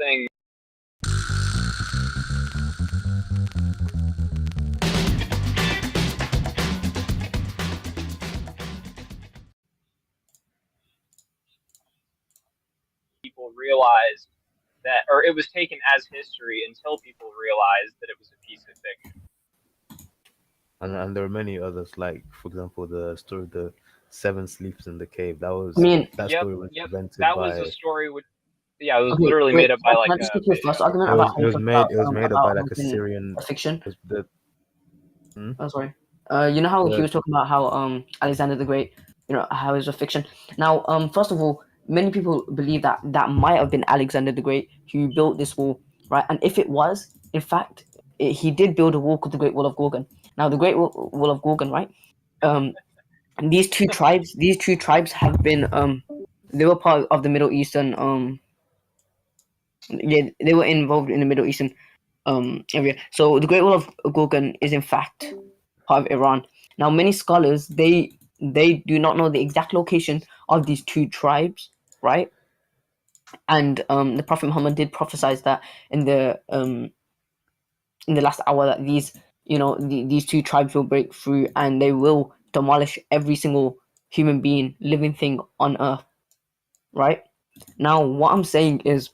something. People realized that, or it was taken as history until people realized that it was a piece of fiction. And there are many others, like, for example, the story of the seven sleeps in the cave. That was story was invented that by. was a story which, it was literally made up by like. Can I just get your first argument it was made up by like a Syrian fiction. Oh, sorry. You know how he was talking about how Alexander the Great, how it was a fiction. Now, first of all, many people believe that might have been Alexander the Great who built this wall, right? And if it was, in fact, he did build a wall called the Great Wall of Gorgon. Now, the Great Wall of Gorgon, right? And these two tribes have been they were part of the Middle Eastern they were involved in the Middle Eastern area. So the Great Wall of Gorgon is in fact part of Iran. Now, many scholars they do not know the exact location of these two tribes, right? And the Prophet Muhammad did prophesize that in the last hour that these two tribes will break through and they will demolish every single human being, living thing on earth, right? Now, what I'm saying is,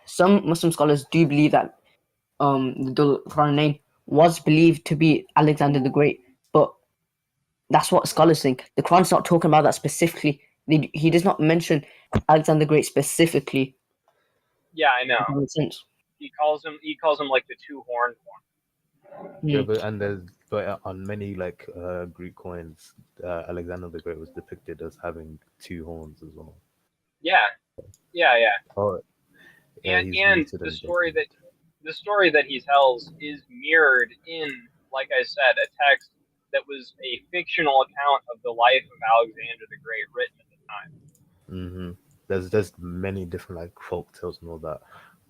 some Muslim scholars do believe that the Quran was believed to be Alexander the Great, but that's what scholars think. The Quran's not talking about that specifically. He does not mention Alexander the Great specifically. Yeah, I know. That makes sense. He calls him like the two-horned one. Yeah, but on many like Greek coins, Alexander the Great was depicted as having two horns as well. Yeah. Oh, yeah, and the story that he tells is mirrored in, like I said, a text that was a fictional account of the life of Alexander the Great written at the time. There's many different like folk tales and all that,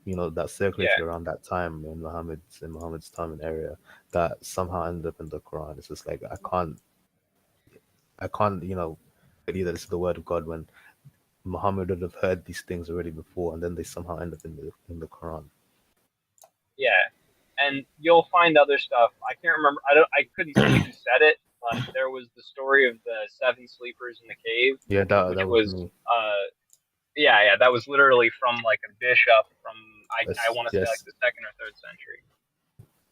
that circulated around that time in Muhammad's time and area that somehow ended up in the Quran. It's just like I can't believe that this is the word of God when Muhammad would have heard these things already before, and then they somehow end up in the Quran. Yeah, and you'll find other stuff. I can't remember. I couldn't see who said it, but there was the story of the seven sleepers in the cave. Yeah, that was me. That was literally from like a bishop from I want to say like the 2nd or 3rd century.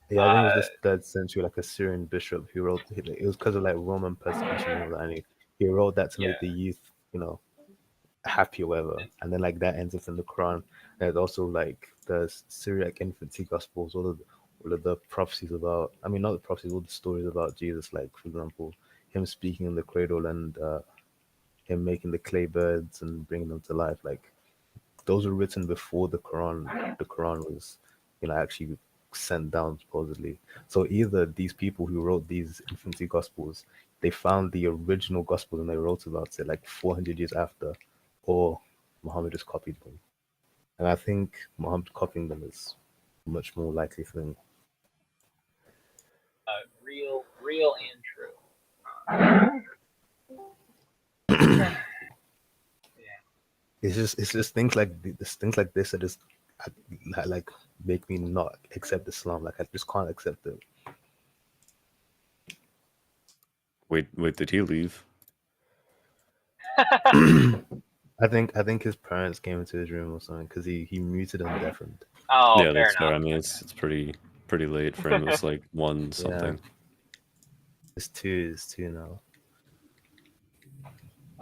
Yeah, I think it was the 3rd century, like a Syrian bishop who wrote it. It was because of like Roman persecution and all that, and he wrote that to make the youth, happy or whatever. And then like that ends up in the Quran. There's also like the Syriac infancy gospels, all of the prophecies about, not the prophecies, all the stories about Jesus, like for example, him speaking in the cradle and him making the clay birds and bringing them to life. Like those were written before the Quran. The Quran was, actually sent down supposedly. So either these people who wrote these infancy gospels, they found the original gospels and they wrote about it like 400 years after, or Muhammad just copied them. And I think Muhammad copying them is a much more likely thing. Real and true. It's just things like this that just like make me not accept Islam. Like I just can't accept it. Wait, did he leave? I think his parents came into his room or something because he muted and deafened. Oh, yeah, that's fair. enough. It's pretty late for him. It's like 1 something. Yeah. It's two now.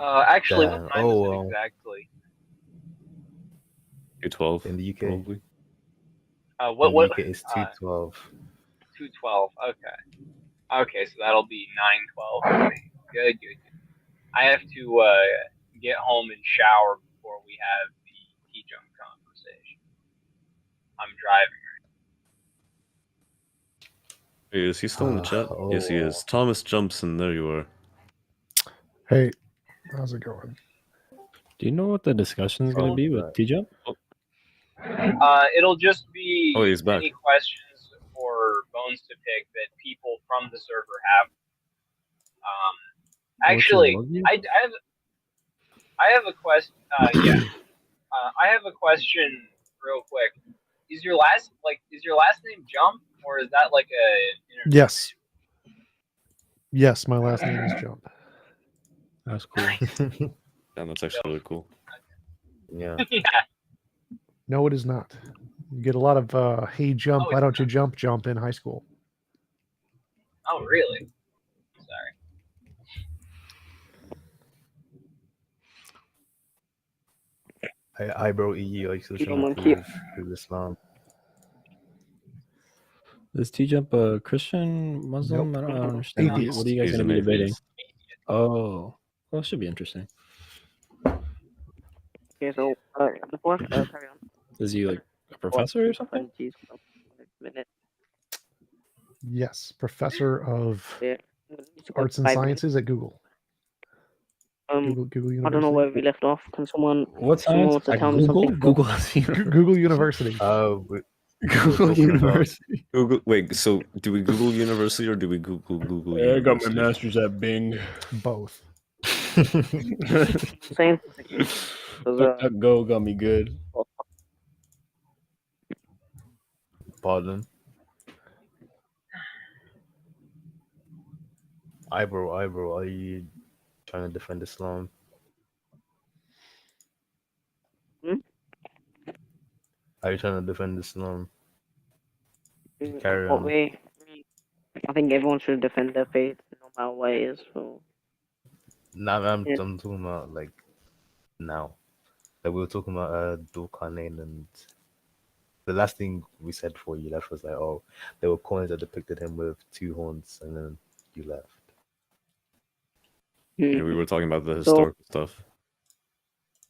Actually, what time is it exactly? 2:12 in the UK. Probably. What? In the UK it's 2:12. 2:12. Okay, so that'll be 9:12. Good. I have to get home and shower before we have the TJump conversation. I'm driving right Hey, is he still in the chat? Yes, he is. Thomas jumps in. There you are. Hey, how's it going? Do you know what the discussion is going to be with TJump? It'll just be he's back. any questions or bones to pick that people from the server have. Actually, I have a question. Yeah. I have a question, real quick. Is your last name Jump, or is that like a Yes. Yes, my last name is Jump. That's cool. Yeah, that's actually really cool. Yeah. Yeah. No, it is not. You get a lot of hey jump, Oh, why it's don't you jump in high school? Oh, really? Sorry. I bro, EU, are you still You trying know, to cute. prove Islam? Is TJump a Christian, Muslim? Nope. I don't understand. Atheist. What are you guys He's going to an be debating? atheist. Oh, well, it should be interesting. Okay, so before carry on. Is he like a professor or something? Jeez, minute. Yes, professor of Yeah. arts and 5 minutes. sciences at Google. Google University. I don't know where we left off. Can someone What someone science? wants to At tell me Google? something? Google has Google University. We Google talking about- University. Google. Wait, so do we Google University or do we Google Yeah, I got my University? master's at Bing. Both. Same. Go got me good. Pardon. Eyebrow, are you trying to defend Islam? Are you trying to defend Islam? Carry What on. way? I think everyone should defend their faith, no matter what it is. So Nah, I'm Yeah. talking about like now. Like we were talking about Dulkarnain, and the last thing we said before you left was like, oh, there were coins that depicted him with 2 horns, and then you left. Yeah, we were talking about the historical stuff.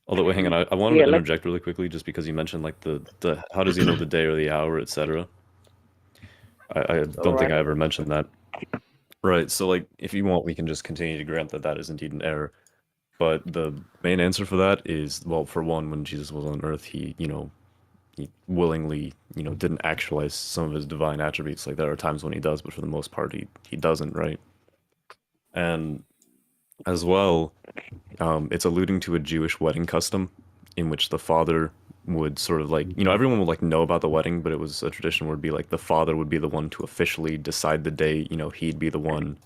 Although, wait, hang on, I wanted Yeah, to like- interject really quickly, just because you mentioned like the how does he know the day or the hour, etc. I don't think I ever mentioned that. Right. So, like, if you want, we can just continue to grant that that is indeed an error. But the main answer for that is, well, for one, when Jesus was on Earth, he willingly, didn't actualize some of his divine attributes. Like, there are times when he does, but for the most part, he doesn't, right? And as well, it's alluding to a Jewish wedding custom in which the father would sort of like, everyone would like know about the wedding, but it was a tradition where it'd be like the father would be the one to officially decide the day, he'd be the one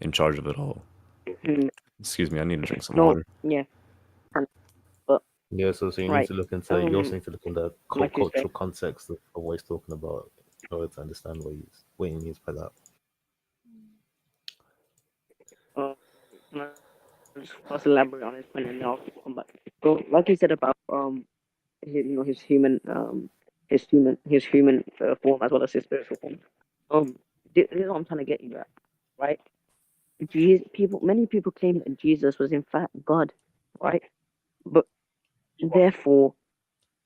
in charge of it all. Excuse me, I need to drink some water. Yeah. Yeah, so you need to look into you also need to look into the like you cultural said. context of what he's talking about in order to understand what he means by that. Just first elaborate on his point and then I'll come back. So, like you said about his human form as well as his spiritual form. This is what I'm trying to get you at, right? Many people claim that Jesus was in fact God, right? But therefore,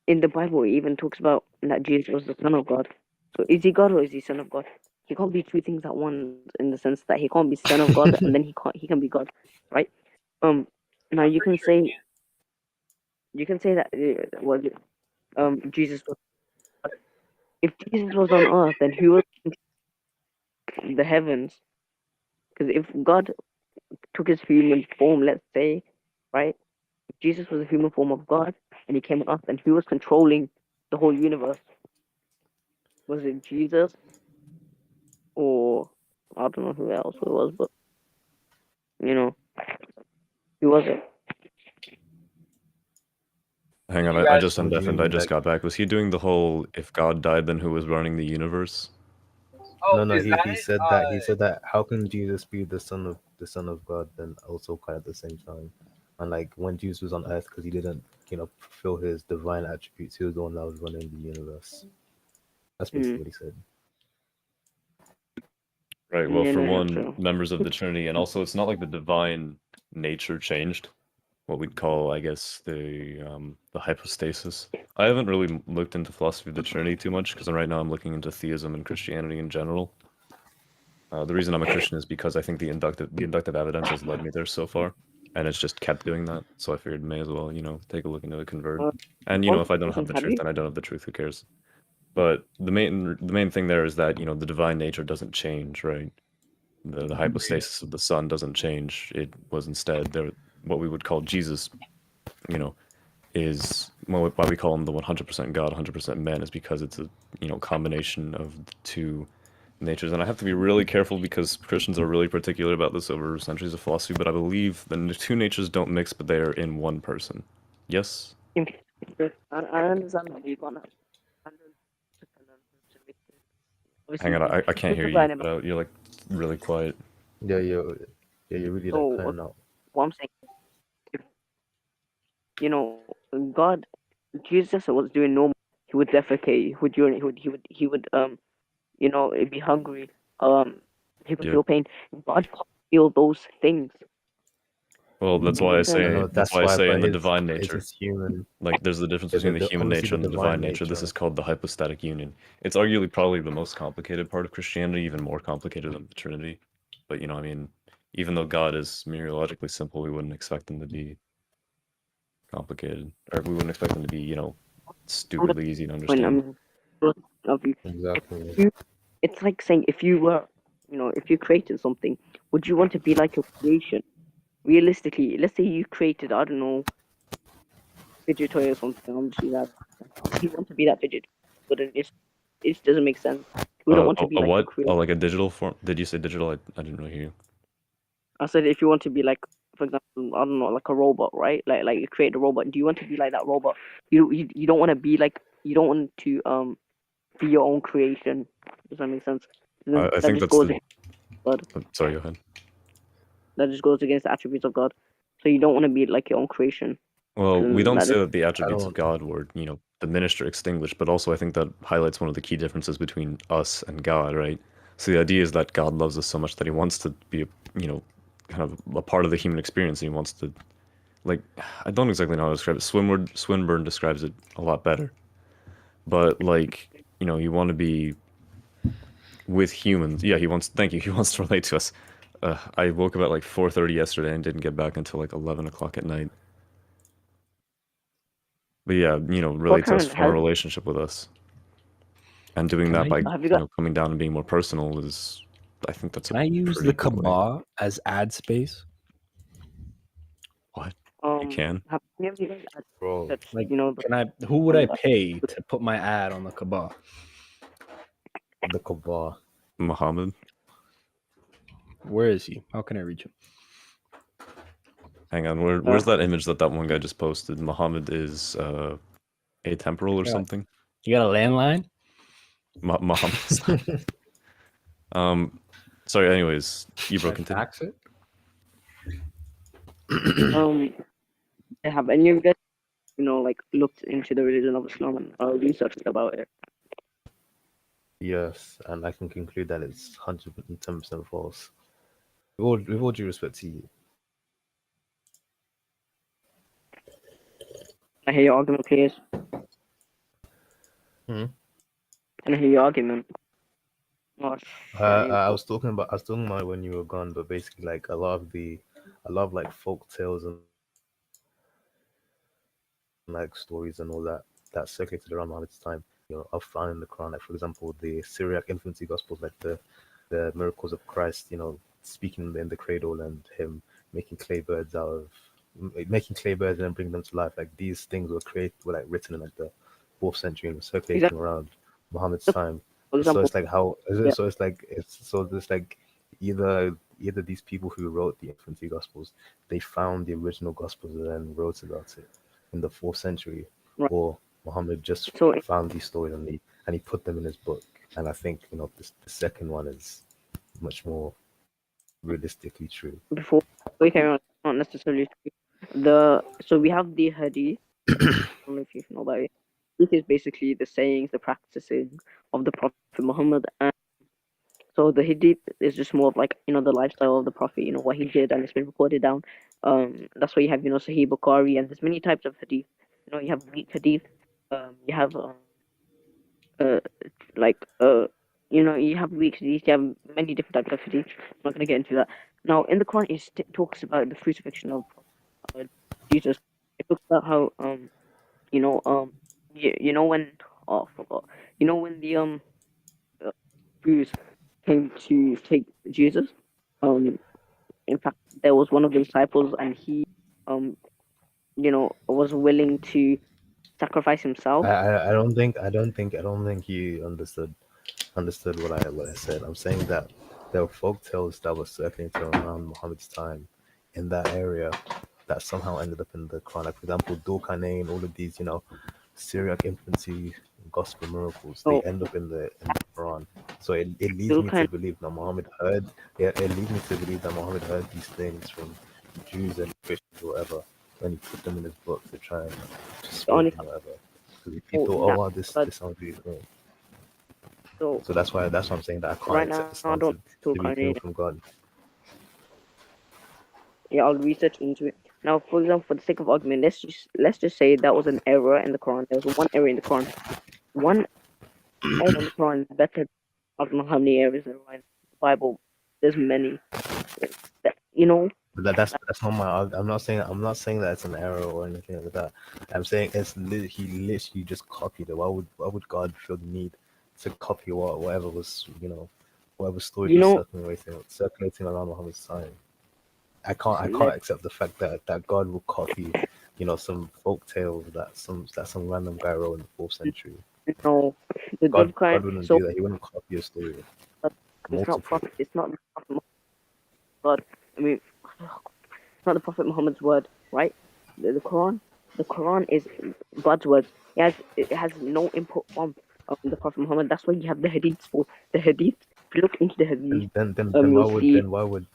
in the Bible, it even talks about that Jesus was the Son of God. So, is he God or is he Son of God? He can't be 2 things at once, in the sense that he can't be Son of God and then he can be God, right? Now you can say that Jesus was. If Jesus was on earth, then who was in the heavens? Because if God took his human form, let's say, right? If Jesus was a human form of God and he came on earth, then who was controlling the whole universe? Was it Jesus? Or I don't know who else it was, but who was it? Hang on, I just undeafened. I just got back. Was he doing the whole "if God died, then who was running the universe"? Oh, No, is he that said that he said that how can Jesus be the son of God then also God at the same time? And like when Jesus was on earth, because he didn't fulfill his divine attributes, he was the one that was running the universe. That's basically what he said. Right. Well, for Yeah, one, true. members of the Trinity, and also it's not like the divine nature changed. What we'd call, I guess, the hypostasis. I haven't really looked into philosophy of the Trinity too much because right now I'm looking into theism and Christianity in general. The reason I'm a Christian is because I think the inductive evidence has led me there so far, and it's just kept doing that. So I figured may as well, take a look into it, convert. And if I don't have the truth, then I don't have the truth. Who cares? But the main thing there is that the divine nature doesn't change, right? The hypostasis of the Son doesn't change. It was instead what we would call Jesus, is why we call him the 100% God, 100% man, is because it's a combination of the two natures. And I have to be really careful because Christians are really particular about this over centuries of philosophy. But I believe the two natures don't mix, but they are in one person. Yes. I understand that you gonna. Hang on, I can't hear you. But you're like really quiet. Yeah, you're really like cutting out. What I'm saying, God, Jesus was doing normal. He would defecate. He would urinate. He would be hungry. He could feel pain. God can't feel those things. Well, that's why I say that's why I say in the divine nature. It's human. Like, there's the difference between the human nature and the divine nature. This is called the hypostatic union. It's arguably probably the most complicated part of Christianity, even more complicated than the Trinity. But even though God is mereologically simple, we wouldn't expect him to be complicated, or we wouldn't expect him to be, stupidly easy to understand. Exactly. It's like saying if you were, if you created something, would you want to be like your creation? Realistically, let's say you created, I don't know, fidget toy or something. Obviously, that you want to be that fidget, but it doesn't make sense. We don't want to be like what? Oh, like a digital form? Did you say digital? I didn't really hear you. I said if you want to be like, for example, I don't know, like a robot, right? Like you create a robot. Do you want to be like that robot? You don't want to be like, you don't want to be your own creation. Does that make sense? I think that's God. Sorry, go ahead. That just goes against the attributes of God. So you don't want to be like your own creation. Well, we don't say that the attributes of God were, diminished or extinguished, but also I think that highlights one of the key differences between us and God, right? So the idea is that God loves us so much that he wants to be, kind of a part of the human experience. And he wants to, like, I don't exactly know how to describe it. Swinburne describes it a lot better. But, like, you want to be with humans. Yeah, he wants to relate to us. I woke up at like 4:30 yesterday and didn't get back until like 11 o'clock at night. But yeah, relate to us, form a relationship with us. And doing that by coming down and being more personal is, I think that's Can I use the Kaaba as ad space? What? You can? Bro, like, who would I pay to put my ad on the Kaaba? The Kaaba. Muhammad. Where is he? How can I reach him? Hang on, where's that image that one guy just posted? Muhammad is atemporal or something? You got a landline? Muhammad. Sorry, anyways, you broke into it. Have any of you guys, looked into the religion of Islam and researched about it? Yes, and I can conclude that it's 110% false. With all due respect to you. Can I hear your argument, please? Hmm? Can I hear your argument? Oh, I was talking about when you were gone, but basically, like a lot of like folk tales and like stories and all that circulated around Muhammad's time, are found in the Quran. Like, for example, the Syriac infancy gospels, like the miracles of Christ, speaking in the cradle, and him making clay birds and then bringing them to life. Like, these things were like written in like the 4th century and were circulating around Muhammad's time. So it's like it's like either these people who wrote the infancy gospels, they found the original gospels and then wrote about it in the 4th century, or Muhammad just found these stories and he put them in his book. And I think the second one is much more realistically true. Before we carry on, not necessarily true. So we have the hadith. I don't know if you know about it. This is basically the sayings, the practicing of the Prophet Muhammad, and so the hadith is just more of like the lifestyle of the Prophet, what he did, and it's been recorded down. That's why you have Sahih Bukhari, and there's many types of hadith. You have weak hadith. You have you have weak hadith. You have many different types of hadith. I'm not gonna get into that now. In the Quran, it talks about the crucifixion of Jesus. It talks about how when I forgot. When the Jews came to take Jesus. In fact, there was one of the disciples, and he was willing to sacrifice himself. I don't think you understood what I said. I'm saying that there were folk tales that were circulating around Muhammad's time in that area that somehow ended up in the Quran. Like, for example, Dulkarnain, all of these, Syriac infancy, gospel miracles, they So end up in the Quran. So it leads me to Dulkarnain, believe that Muhammad heard. Yeah, it leads me to believe that Muhammad heard these things from Jews and Christians or whatever, when he put them in his book to try and the persuade only them or whatever. Because he people thought, oh that wow, this heard. sounds really cool. So So that's why I'm saying that I can't right accept now, this I answer don't to be Dulkarnain. came from God. Yeah, I'll research into it. Now, for example, for the sake of argument, let's just say that was an error in the Quran. There was one error in the Quran. One error in the Quran is better. I don't know how many errors there are in the Bible. There's many. You know, But that's not my. I'm not saying that it's an error or anything like that. I'm saying he literally just copied it. Why would God feel the need to copy whatever was whatever stories you were know. circulating around Muhammad's time. I Listen, can't accept the fact that God will copy some folk tales that some random guy wrote in the 4th century. no, the God Dulkarnain. wouldn't So do that. He wouldn't copy a story. it's not Multiple. prophet. It's not the Prophet Muhammad. God. I mean, it's not the Prophet Muhammad's word, right? The Quran is God's word. It has no input from the Prophet Muhammad. That's why you have the hadiths for the hadith. If you look into the hadith, Then you'll see. why would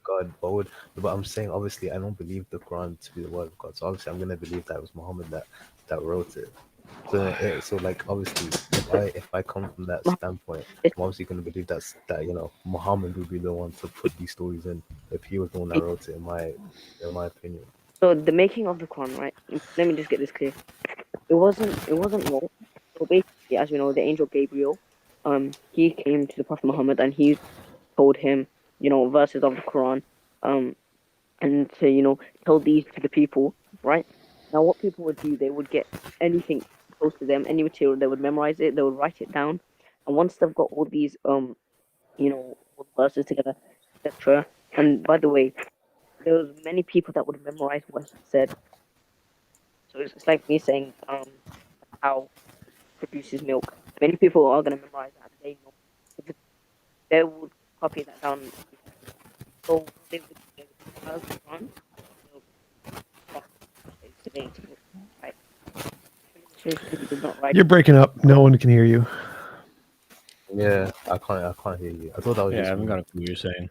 God but I'm saying, obviously, I don't believe the Quran to be the word of God, so obviously I'm gonna believe that it was Muhammad that wrote it. So like, obviously, if I come from that standpoint, I'm obviously gonna believe that Muhammad would be the one to put these stories in if he was the one that wrote it, in my opinion. So the making of the Quran, right? Let me just get this clear. It wasn't wrong. So basically, as we know, the angel Gabriel, he came to the Prophet Muhammad and he told him, verses of the Quran, and to tell these to the people, right? Now, what people would do, they would get anything close to them, any material, they would memorize it, they would write it down, and once they've got all these all the verses together, etc. And by the way, there was many people that would memorize what he said. So it's like me saying how produces milk. Many people are going to memorize that. They know. If they would copy that down. So they would as the Quran, they'll today. Right. Trinity did not write. You're breaking up. No one can hear you. Yeah, I can't hear you. I thought that was Yeah, I just haven't me. got a clue what you're saying.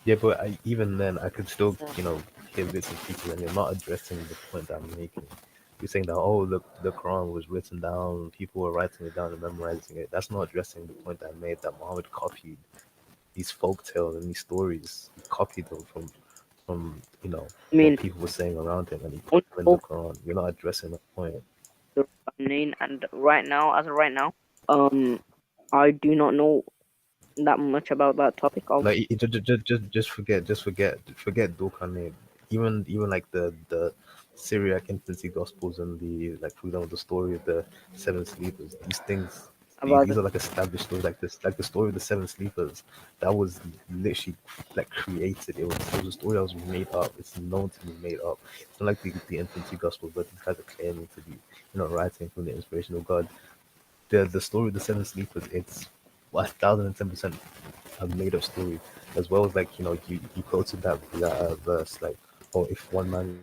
Yeah, but even then, I could still, hear bits and pieces, and you're not addressing the point that I'm making. You're saying that, oh, look, the Quran was written down, people were writing it down and memorizing it. That's not addressing the point that I made, that Muhammad copied these folk tales and these stories. He copied them from I what mean, people were saying around him, and he only put them in the spoke Quran. You're not addressing the point. the name, and right now, as of right now, I do not know that much about that topic of. Like, just forget Dulkarnain. Even like the Syriac infancy gospels and the, like, for example, the story of the seven sleepers. These things, About these are like established stories, like this, like the story of the seven sleepers. That was literally like created. It was a story that was made up. It's known to be made up. It's not like the infancy gospels, but these guys are claiming to be writing from the inspiration of God. The story of the seven sleepers, it's 1,010% a made up story, as well as, like, you quoted that verse, like, oh, if one man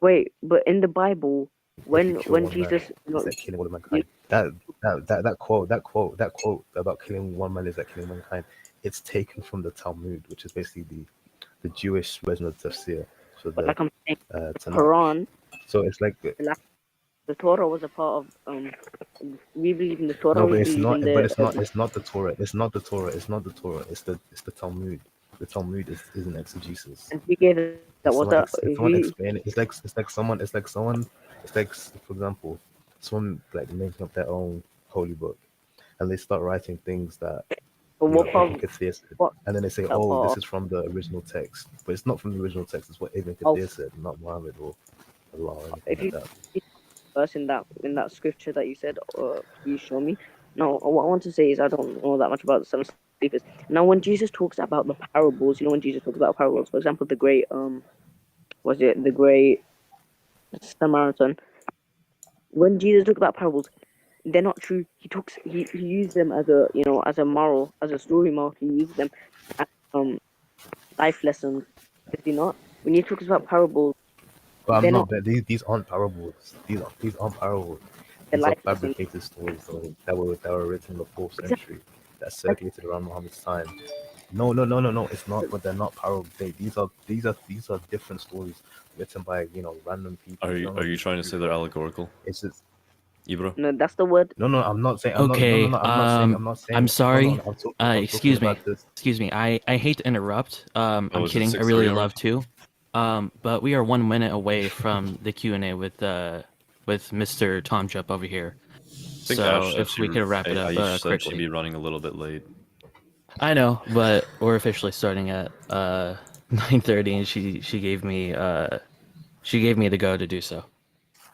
wait, but in the Bible, if you when kill when one man, Jesus, it's like killing all of you mankind. That quote about killing one man is like killing mankind. It's taken from the Talmud, which is basically the Jewish version of tafsir, so the like I'm saying, Tanakh. Quran, So it's like, the Torah was a part of. We believe in the Torah. no, We but it's believe not. in But the. it's not the Torah. It's not the Torah. It's not the Torah. It's the Talmud. The Talmud is an exegesis. And we gave it that It's was someone a. it's someone explaining. It's like, for example, someone like making up their own holy book, and they start writing things that What Ibn part? Kathir said, What and then they say, that "Oh, part this of? is from the original text," but it's not from the original text. It's what Ibn Oh, Kathir said, not Muhammad or Allah or anything if like you that. verse in that scripture that you said, please show me. No, what I want to say is I don't know that much about the seven sleepers. Now, when Jesus talks about the parables, when Jesus talks about parables, for example, the great was it the great Samaritan? When Jesus talked about parables, they're not true. He used them as a as a moral, as a story moral. He used them as life lessons. Does he not? When he talks about parables, But I'm they're not. not But these aren't parables. These aren't parables. the These are life lessons. fabricated stories that were written in the fourth Exactly. century that circulated around Muhammad's time. No. It's not. But they're not parables. These are different stories written by random people. Are you trying to say they're allegorical? It's just Ibro? No, that's the word. no. I'm not saying. Okay. I'm not saying. I'm sorry. No, I'm talking Excuse me. about this. Excuse me. I hate to interrupt. I'm is it kidding. I 6:30 really already? love to. But we are 1 minute away from the Q&A with Mr. TJump over here. I think So Ash if we could wrap it up Aish said she'd quickly. be running a little bit late. I know, but we're officially starting at 9:30, and she gave me the go to do so.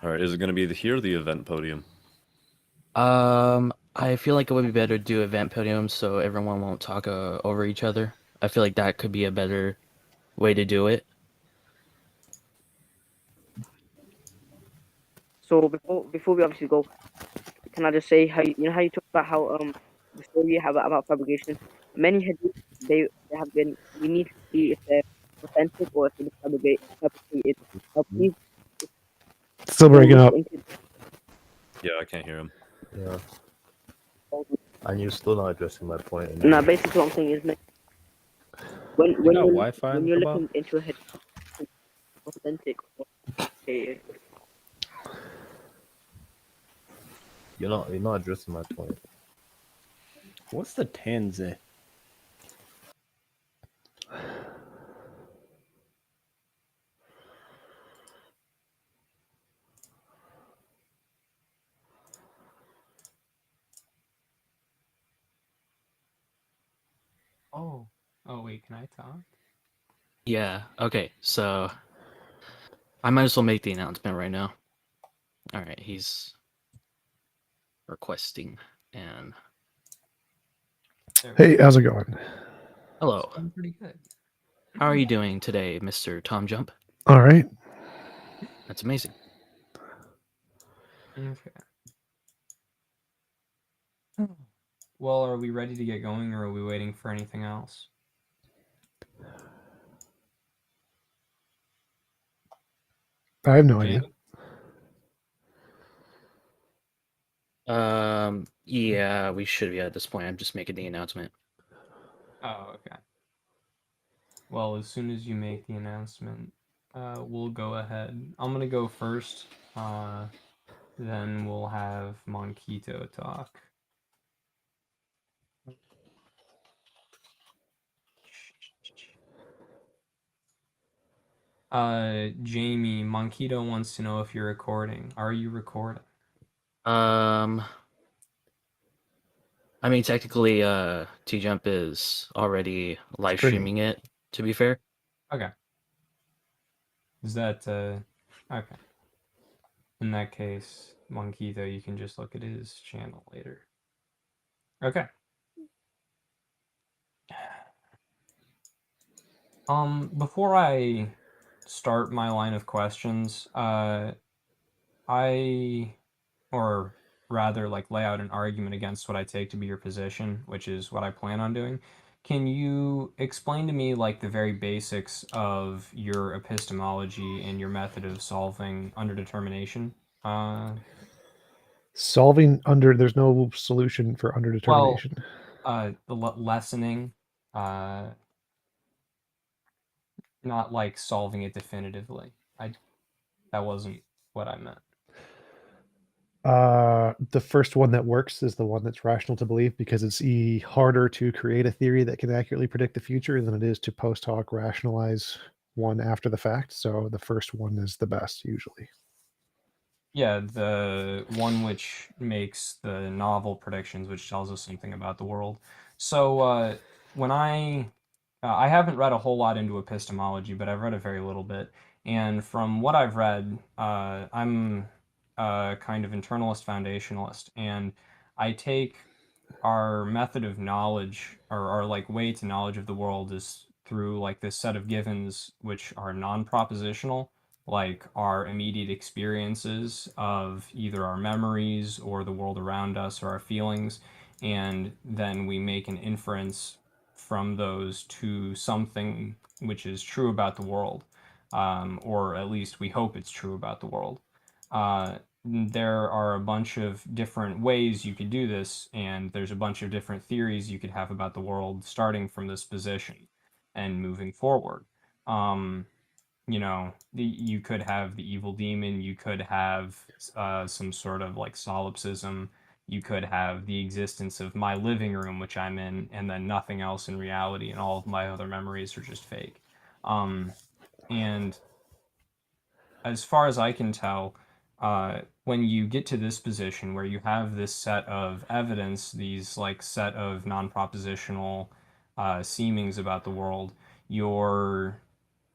All right, is it going to be here or the event podium? I feel like it would be better to do event podium so everyone won't talk over each other. I feel like that could be a better way to do it. So before we obviously go, can I just say how you talk about how the story you have about fabrication? Many hadith they have been. We need to see if they're authentic or if they're fabricated. Now, please, Still breaking up. Yeah, I can't hear him. Yeah. And you're still not addressing my point. No, basically what I'm saying is, when got you're, Wi-Fi when in you're the looking into a hadith, authentic or fabricated. You're not addressing my point. What's the Tanzi? Oh wait, can I talk? Yeah, okay, so I might as well make the announcement right now. Alright, he's requesting, and Hey, how's it going? hello. I'm pretty good. How are you doing today, Mr. TJump? All right. That's amazing. Okay. Well, are we ready to get going, or are we waiting for anything else? I have no idea. Yeah, we should be at this point. I'm just making the announcement. Oh, okay. Well, as soon as you make the announcement, we'll go ahead. I'm gonna go first. Then we'll have Monkito talk. Jamie, Monkito wants to know if you're recording. Are you recording? I mean, technically, TJump is already live streaming it, to be fair. Okay. Is that, okay. In that case, Monkito, you can just look at his channel later. Okay. Before I start my line of questions, or rather like lay out an argument against what I take to be your position, which is what I plan on doing. Can you explain to me like the very basics of your epistemology and your method of solving underdetermination? There's no solution for underdetermination. Well, the lessening, not like solving it definitively. That wasn't what I meant. The first one that works is the one that's rational to believe because it's harder to create a theory that can accurately predict the future than it is to post hoc rationalize one after the fact. So the first one is the best usually. Yeah, the one which makes the novel predictions, which tells us something about the world. So when I haven't read a whole lot into epistemology, but I've read a very little bit. And from what I've read, I'm a kind of internalist foundationalist, and I take our method of knowledge, or our like way to knowledge of the world, is through like this set of givens which are non-propositional, like our immediate experiences of either our memories or the world around us or our feelings, and then we make an inference from those to something which is true about the world, or at least we hope it's true about the world. There are a bunch of different ways you could do this, and there's a bunch of different theories you could have about the world starting from this position and moving forward. You know, you could have the evil demon, you could have some sort of like solipsism, you could have the existence of my living room, which I'm in, and then nothing else in reality, and all of my other memories are just fake. And as far as I can tell, when you get to this position where you have this set of evidence, these like set of non-propositional seemings about the world, you're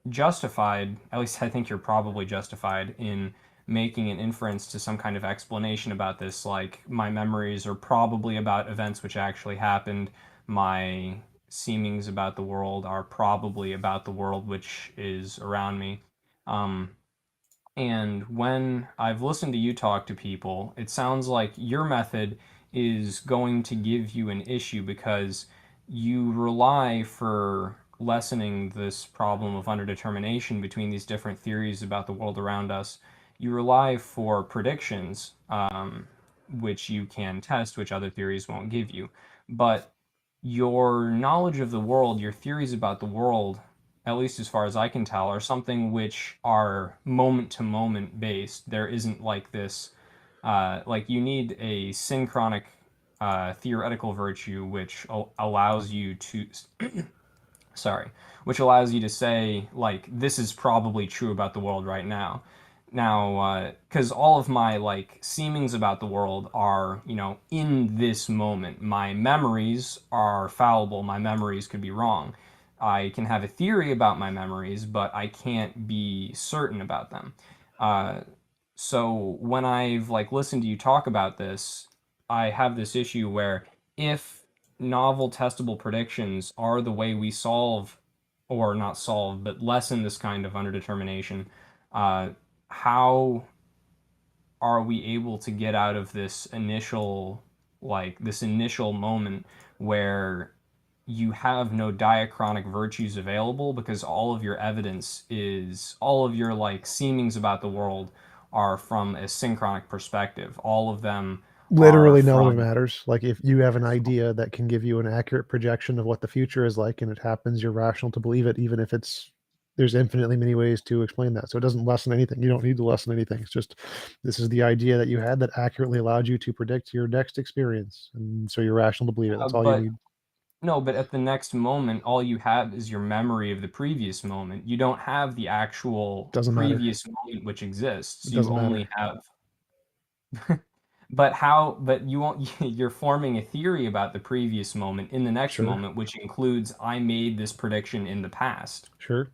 justified, at least I think you're probably justified in making an inference to some kind of explanation about this, like my memories are probably about events which actually happened, my seemings about the world are probably about the world which is around me. And when I've listened to you talk to people, it sounds like your method is going to give you an issue because you rely for lessening this problem of underdetermination between these different theories about the world around us. You rely for predictions, which you can test, which other theories won't give you. But your knowledge of the world, your theories about the world, at least as far as I can tell, are something which are moment to moment based. There isn't like this, like you need a synchronic theoretical virtue which allows you to, sorry, which allows you to say, like, this is probably true about the world right now. Now, because all of my like seemings about the world are, you know, in this moment. My memories are fallible. My memories could be wrong. I can have a theory about my memories, but I can't be certain about them. So when I've like listened to you talk about this, I have this issue where if novel testable predictions are the way we solve, or not solve, but lessen this kind of underdetermination, how are we able to get out of this initial moment where you have no diachronic virtues available because all of your evidence is, all of your like seemings about the world are from a synchronic perspective. All of them Literally are none of from, it matters. Like if you have an idea that can give you an accurate projection of what the future is like and it happens, you're rational to believe it, even if there's infinitely many ways to explain that. So it doesn't lessen anything. You don't need to lessen anything. It's just, this is the idea that you had that accurately allowed you to predict your next experience. And so you're rational to believe it. That's all you but need. no, but at the next moment, all you have is your memory of the previous moment. You don't have the actual Doesn't matter. previous moment which exists. It You doesn't only matter. have. But how? But you won't. You're forming a theory about the previous moment in the next Sure. moment, which includes I made this prediction in the past. Sure.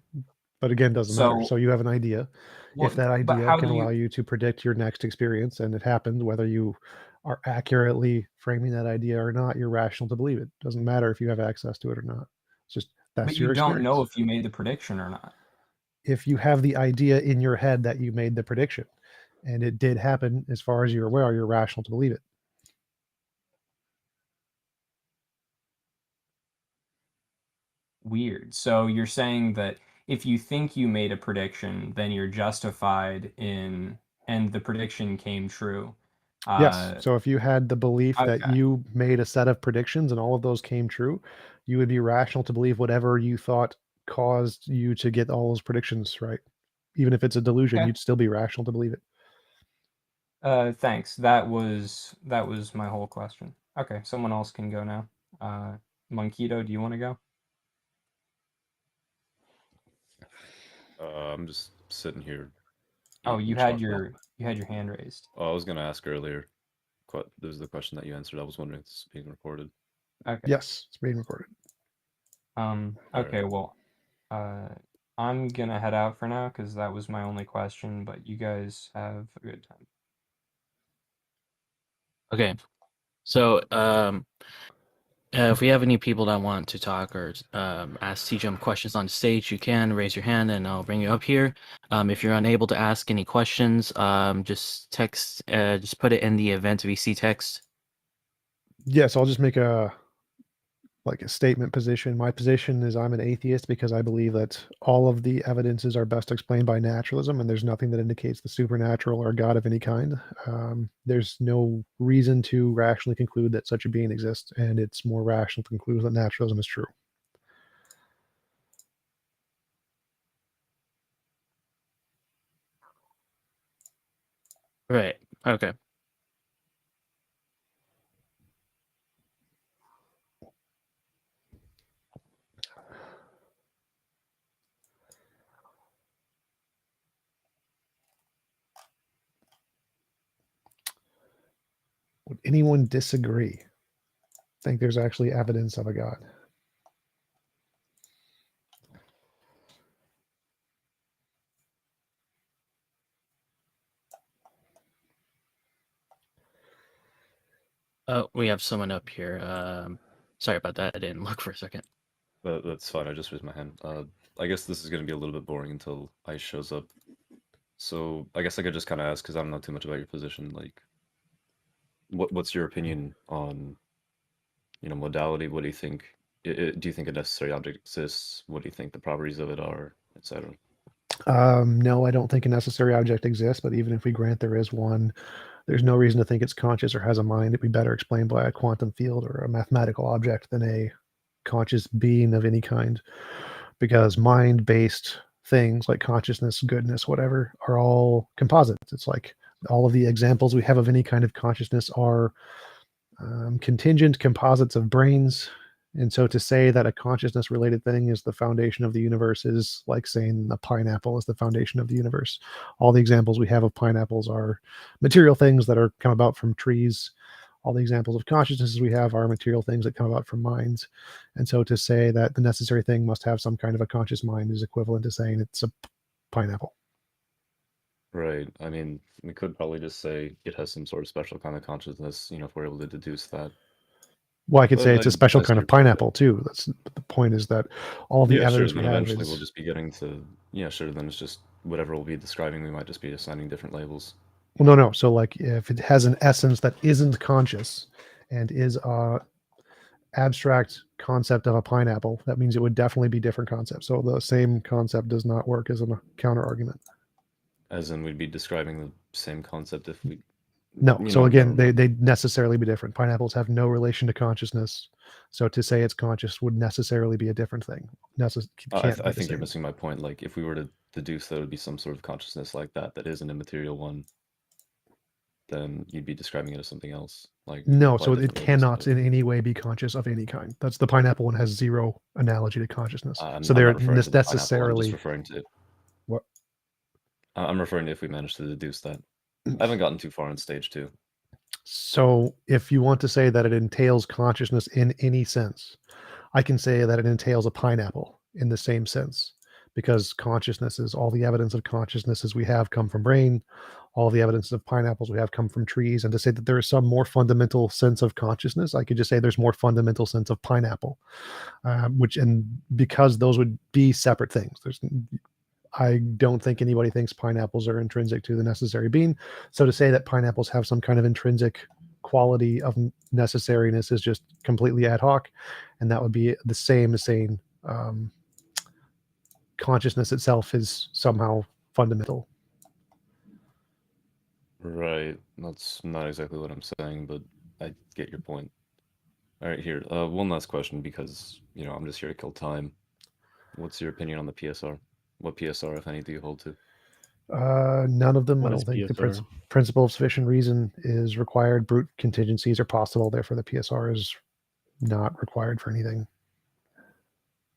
But again, doesn't matter. So you have an idea. Well, If that but idea how can do allow you? you to predict your next experience and it happened, whether you are accurately framing that idea or not, you're rational to believe it. Doesn't matter if you have access to it or not. It's just, But that's you your don't know experience. if you made the prediction or not. If you have the idea in your head that you made the prediction and it did happen, as far as you're aware, you're rational to believe it. Weird. So you're saying that if you think you made a prediction, then you're justified in, and the prediction came true. Yes. So if you had the belief that Okay. you made a set of predictions and all of those came true, you would be rational to believe whatever you thought caused you to get all those predictions right. Even if it's a delusion, Okay. you'd still be rational to believe it. Thanks. That was my whole question. Okay, someone else can go now. Monkito, do you want to go? I'm just sitting here. Oh, eating you had chocolate. your hand raised. Oh, I was gonna ask earlier. There was the question that you answered. I was wondering if this is being recorded. Okay. Yes, it's being recorded. Okay, well, I'm gonna head out for now because that was my only question, but you guys have a good time. Okay. So, If we have any people that want to talk or ask TJump questions on stage, you can raise your hand and I'll bring you up here. If you're unable to ask any questions, just text, just put it in the event VC text. Yes, I'll just make a statement position. My position is I'm an atheist because I believe that all of the evidences are best explained by naturalism, and there's nothing that indicates the supernatural or God of any kind. There's no reason to rationally conclude that such a being exists, and it's more rational to conclude that naturalism is true. Right. Okay. Would anyone disagree? Think there's actually evidence of a God? Oh, we have someone up here. Sorry about that. I didn't look for a second. That's fine. I just raised my hand. I guess this is going to be a little bit boring until Ice shows up. So I guess I could just kind of ask, because I don't know too much about your position. Like, what's your opinion on, modality? What do you think? Do you think a necessary object exists? What do you think the properties of it are, etc.? No, I don't think a necessary object exists, but even if we grant there is one, there's no reason to think it's conscious or has a mind. It'd be better explained by a quantum field or a mathematical object than a conscious being of any kind, because mind-based things like consciousness, goodness, whatever, are all composites. It's like all of the examples we have of any kind of consciousness are contingent composites of brains. And so to say that a consciousness related thing is the foundation of the universe is like saying a pineapple is the foundation of the universe. All the examples we have of pineapples are material things that are come about from trees. All the examples of consciousnesses we have are material things that come about from minds. And so to say that the necessary thing must have some kind of a conscious mind is equivalent to saying it's a pineapple. Right. I mean, we could probably just say it has some sort of special kind of consciousness, if we're able to deduce that. Well, I could But say it's a special kind of pineapple too. That's the point, is that all the evidence sure, we then have eventually is... we'll just be getting to, sure, then it's just whatever we'll be describing, we might just be assigning different labels. Well, no. So like if it has an essence that isn't conscious and is a abstract concept of a pineapple, that means it would definitely be different concepts. So the same concept does not work as a counter argument. As in, we'd be describing the same concept if we... No. So again, they necessarily be different. Pineapples have no relation to consciousness. So to say it's conscious would necessarily be a different thing. I think you're missing my point. Like, if we were to deduce that it would be some sort of consciousness like that is an immaterial one, then you'd be describing it as something else. Like, no, so it cannot in any way be conscious of any kind. That's the pineapple one, has zero analogy to consciousness. So they're necessarily... I'm just referring to... What? I'm referring to if we manage to deduce that. I haven't gotten too far on stage 2. So if you want to say that it entails consciousness in any sense, I can say that it entails a pineapple in the same sense, because consciousness is all the evidence of consciousnesses we have come from brain. All the evidence of pineapples we have come from trees. And to say that there is some more fundamental sense of consciousness, I could just say there's more fundamental sense of pineapple, because those would be separate things. I don't think anybody thinks pineapples are intrinsic to the necessary being. So to say that pineapples have some kind of intrinsic quality of necessariness is just completely ad hoc. And that would be the same as saying consciousness itself is somehow fundamental. Right. That's not exactly what I'm saying, but I get your point. All right, here. One last question, because, I'm just here to kill time. What's your opinion on the PSR? What PSR, if any, do you hold to? None of them. What I don't is think PSR? the principle of sufficient reason is required. Brute contingencies are possible. Therefore, the PSR is not required for anything.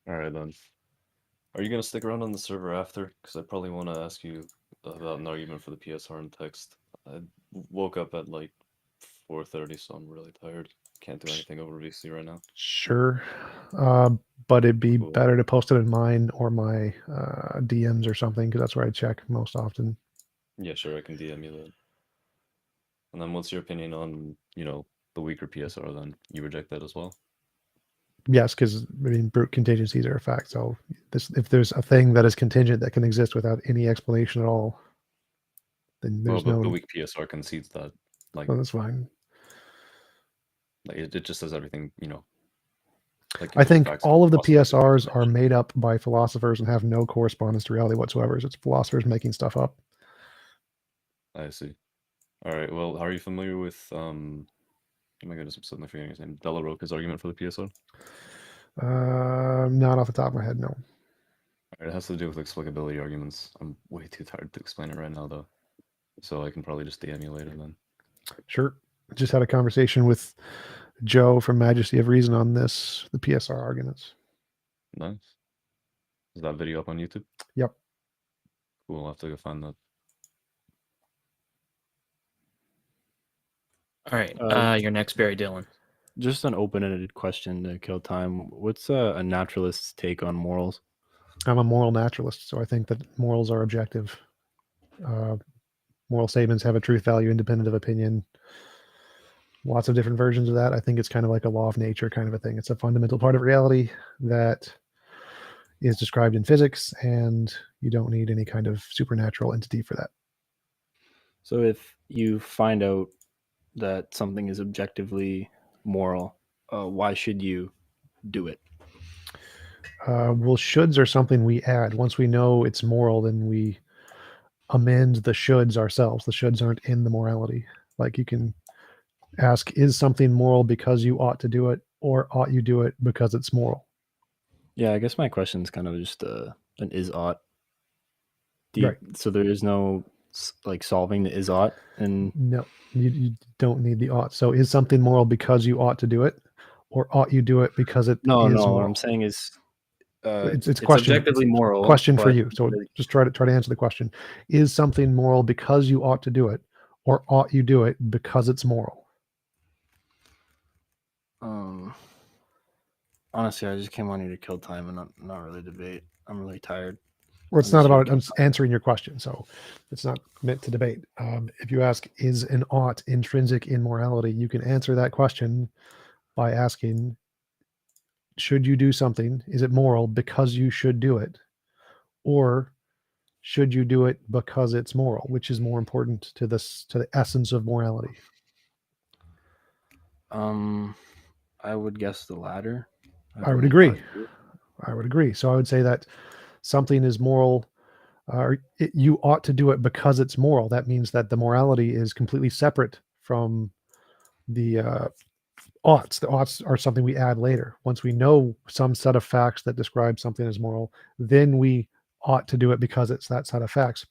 All right, then. Are you going to stick around on the server after? Because I probably want to ask you about an argument for the PSR in text. I woke up at like 4:30, so I'm really tired. Can't do anything over VC right now. Sure. But it'd be better to post it in mine or my DMs or something, because that's where I check most often. Yeah, sure, I can DM you that. And then what's your opinion on, the weaker PSR then? You reject that as well? Yes, because I mean, brute contingencies are a fact. So if there's a thing that is contingent that can exist without any explanation at all, then there's but no. the weak PSR concedes that. Like, Well, that's fine. Like it just says everything, Like I think facts all of the philosophers PSRs are made up by philosophers and have no correspondence to reality whatsoever. It's philosophers making stuff up. I see. All right. Well, are you familiar with oh my goodness, I'm suddenly forgetting his name. Della Rocca's argument for the PSR? Not off the top of my head, no. All right, it has to do with explicability arguments. I'm way too tired to explain it right now, though. So I can probably just DM you later then. Sure. Just had a conversation with Joe from Majesty of Reason on this, the PSR arguments. Nice. Is that video up on YouTube? Yep. Cool. I'll have to go find that. All right. You're next, Barry Dillon. Just an open-ended question to kill time. What's a naturalist's take on morals? I'm a moral naturalist, so I think that morals are objective. Moral statements have a truth value independent of opinion. Lots of different versions of that. I think it's kind of like a law of nature kind of a thing. It's a fundamental part of reality that is described in physics, and you don't need any kind of supernatural entity for that. So if you find out that something is objectively moral, why should you do it? Well, shoulds are something we add. Once we know it's moral, then we amend the shoulds ourselves. The shoulds aren't in the morality. Like you can ask, is something moral because you ought to do it, or ought you do it because it's moral? Yeah, I guess my question is kind of just an is ought. Right. So there is no like solving the is ought, and no, you don't need the ought. So is something moral because you ought to do it, or ought you do it because it is moral? What I'm saying is it's question, objectively moral. Question for you. So just try to answer the question. Is something moral because you ought to do it, or ought you do it because it's moral? Honestly, I just came on here to kill time and not really debate. I'm really tired. Well, it's not about answering your question, so it's not meant to debate. If you ask, is an ought intrinsic in morality, you can answer that question by asking, should you do something? Is it moral because you should do it? Or should you do it because it's moral? Which is more important to the essence of morality? I would guess the latter. I would agree. So I would say that something is moral, you ought to do it because it's moral. That means that the morality is completely separate from the oughts. The oughts are something we add later. Once we know some set of facts that describe something as moral, then we ought to do it because it's that set of facts.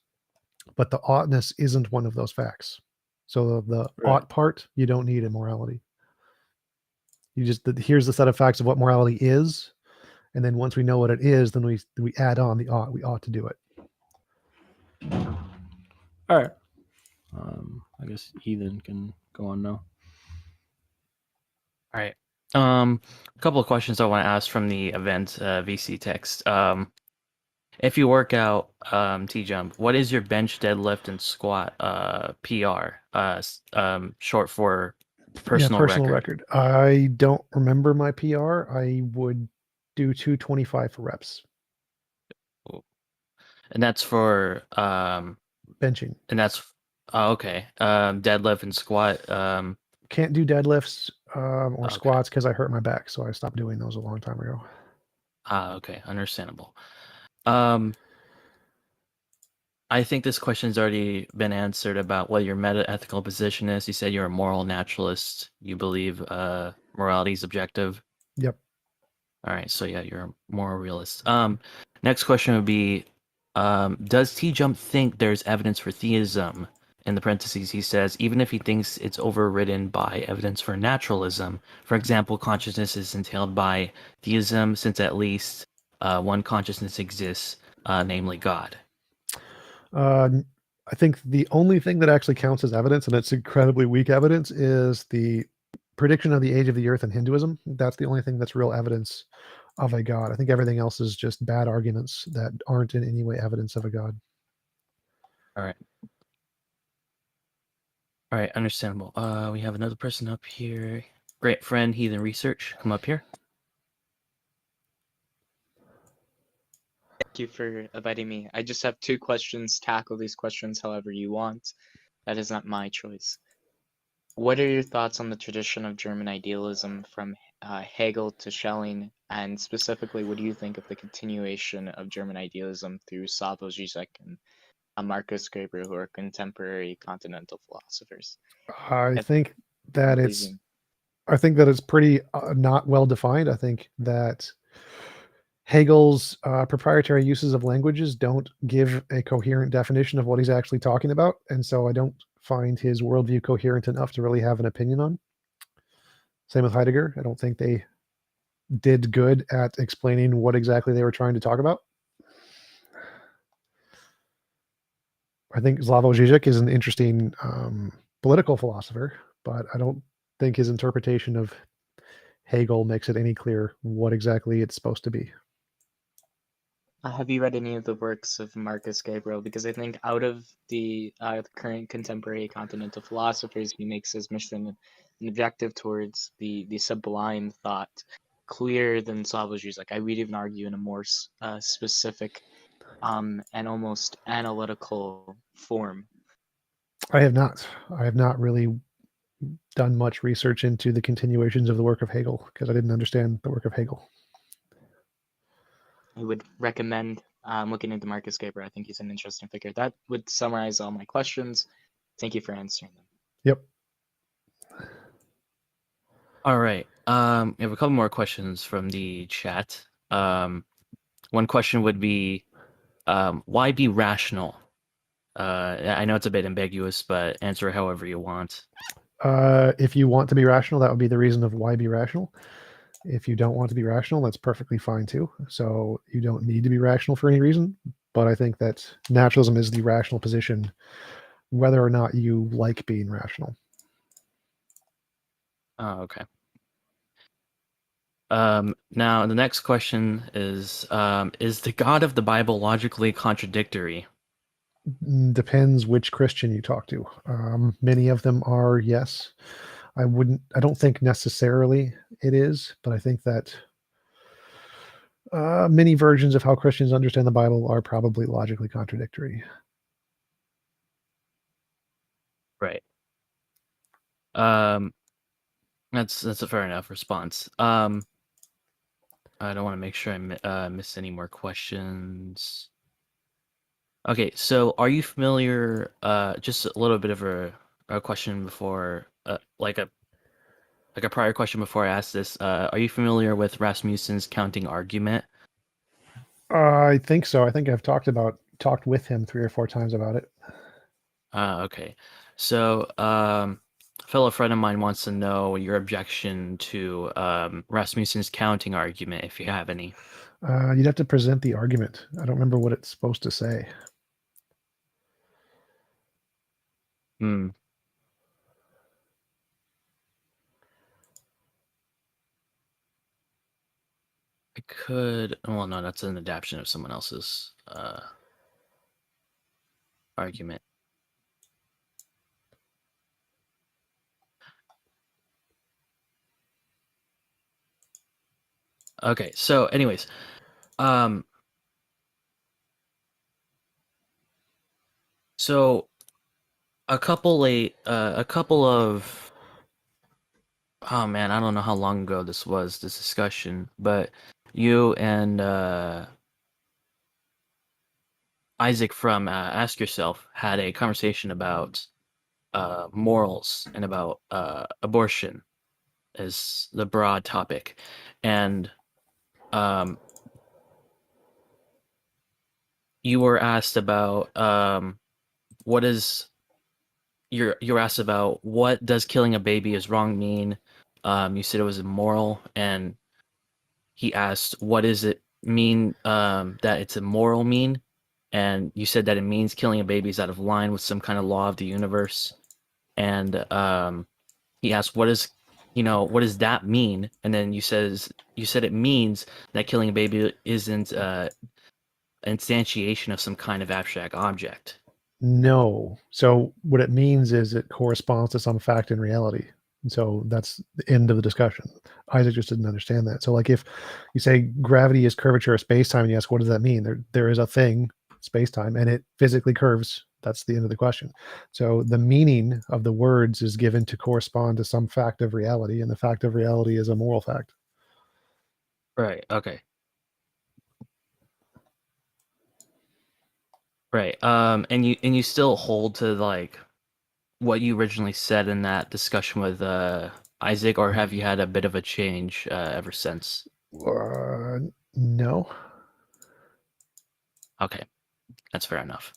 But the oughtness isn't one of those facts. So the ought part, you don't need in morality. You just, here's the set of facts of what morality is. And then once we know what it is, then we add on the ought. We ought to do it. All right. I guess Ethan can go on now. All right. A couple of questions I want to ask from the event VC text. If you work out TJump, what is your bench, deadlift, and squat PR? Short for personal record. I don't remember my PR. I would do 225 for reps. And that's for benching. And that's okay. Deadlift and squat. Can't do deadlifts or squats because I hurt my back, so I stopped doing those a long time ago. Okay, understandable. I think this question's already been answered about what your meta-ethical position is. You said you're a moral naturalist. You believe morality is objective. Yep. All right, so yeah, you're a moral realist. Next question would be, does TJump think there's evidence for theism? In the parentheses, he says, even if he thinks it's overridden by evidence for naturalism. For example, consciousness is entailed by theism, since at least one consciousness exists, namely God. I think the only thing that actually counts as evidence, and it's incredibly weak evidence, is the prediction of the age of the earth in Hinduism. That's the only thing that's real evidence of a god. I think everything else is just bad arguments that aren't in any way evidence of a god. All right. All right, understandable. We have another person up here. Great friend, Heathen Research. Come up here. you for inviting me. I just have 2 questions. Tackle these questions however you want. That is not my choice. What are your thoughts on the tradition of German idealism from Hegel to Schelling, and specifically, what do you think of the continuation of German idealism through Slavoj Žižek and Marcus Graeber, who are contemporary continental philosophers? I think that it's pretty not well defined. I think that Hegel's proprietary uses of languages don't give a coherent definition of what he's actually talking about, and so I don't find his worldview coherent enough to really have an opinion on. Same with Heidegger. I don't think they did good at explaining what exactly they were trying to talk about. I think Slavoj Žižek is an interesting political philosopher, but I don't think his interpretation of Hegel makes it any clearer what exactly it's supposed to be. Have you read any of the works of Marcus Gabriel? Because I think out of the current contemporary continental philosophers, he makes his mission an objective towards the sublime thought clearer than Slavoj Žižek. I would even argue in a more specific and almost analytical form. I have not really done much research into the continuations of the work of Hegel because I didn't understand the work of Hegel. I would recommend looking into Marcus Gabriel. I think he's an interesting figure. That would summarize all my questions. Thank you for answering them. Yep. All right. We have a couple more questions from the chat. One question would be, why be rational? I know it's a bit ambiguous, but answer it however you want. If you want to be rational, that would be the reason of why be rational. If you don't want to be rational, that's perfectly fine too. So you don't need to be rational for any reason. But I think that naturalism is the rational position, whether or not you like being rational. Oh, okay. Now the next question is the God of the Bible logically contradictory? Depends which Christian you talk to. Many of them are, yes. I don't think necessarily it is, but I think that many versions of how Christians understand the Bible are probably logically contradictory. Right. That's a fair enough response. I don't want to make sure I miss any more questions. Okay, so are you familiar? Just a little bit of a question before, like a prior question before I ask this. Are you familiar with Rasmussen's counting argument? I think so. I think I've talked with him 3 or 4 times about it. Okay. So, a fellow friend of mine wants to know your objection to Rasmussen's counting argument, if you have any. You'd have to present the argument. I don't remember what it's supposed to say. I could. Well, no, that's an adaptation of someone else's argument. Okay, so anyways, so a couple of, oh man, I don't know how long ago this discussion, but you and Isaac from Ask Yourself had a conversation about morals and about abortion as the broad topic, and you were asked about you're asked about what does killing a baby is wrong mean. You said it was immoral, and he asked what does it mean that it's immoral mean, and you said that it means killing a baby is out of line with some kind of law of the universe. And he asked what does that mean, and then you said it means that killing a baby isn't instantiation of some kind of abstract object. No. So what it means is it corresponds to some fact in reality. And so that's the end of the discussion. Isaac just didn't understand that. So like if you say gravity is curvature of space-time and you ask, what does that mean? There is a thing, space-time, and it physically curves. That's the end of the question. So the meaning of the words is given to correspond to some fact of reality, and the fact of reality is a moral fact. Right. Okay. Right. And you still hold to like what you originally said in that discussion with Isaac, or have you had a bit of a change ever since? No. Okay, that's fair enough.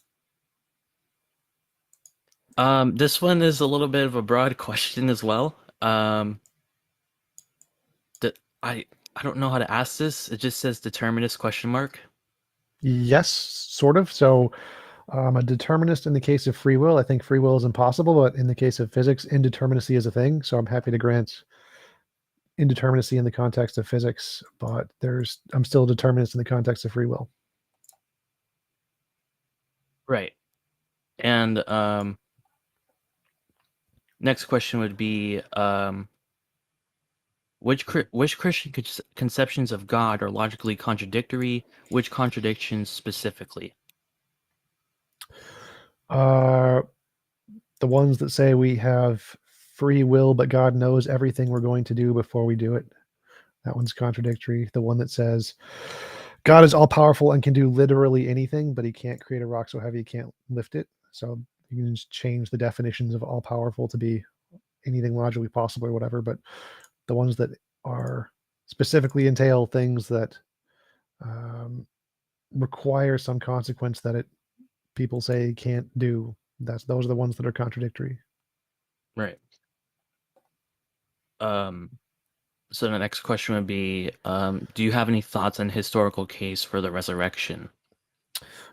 This one is a little bit of a broad question as well. I don't know how to ask this. It just says determinist question mark. Yes, sort of. So a determinist in the case of free will. I think free will is impossible, but in the case of physics, indeterminacy is a thing. So I'm happy to grant indeterminacy in the context of physics, but I'm still a determinist in the context of free will. Right. And next question would be which Christian conceptions of God are logically contradictory? Which contradictions specifically? The ones that say we have free will, but God knows everything we're going to do before we do it. That one's contradictory. The one that says God is all powerful and can do literally anything, but he can't create a rock so heavy he can't lift it. So you can just change the definitions of all powerful to be anything logically possible or whatever. But the ones that are specifically entail things that require some consequence that people say can't do, those are the ones that are contradictory. Right. So the next question would be, do you have any thoughts on historical case for the resurrection?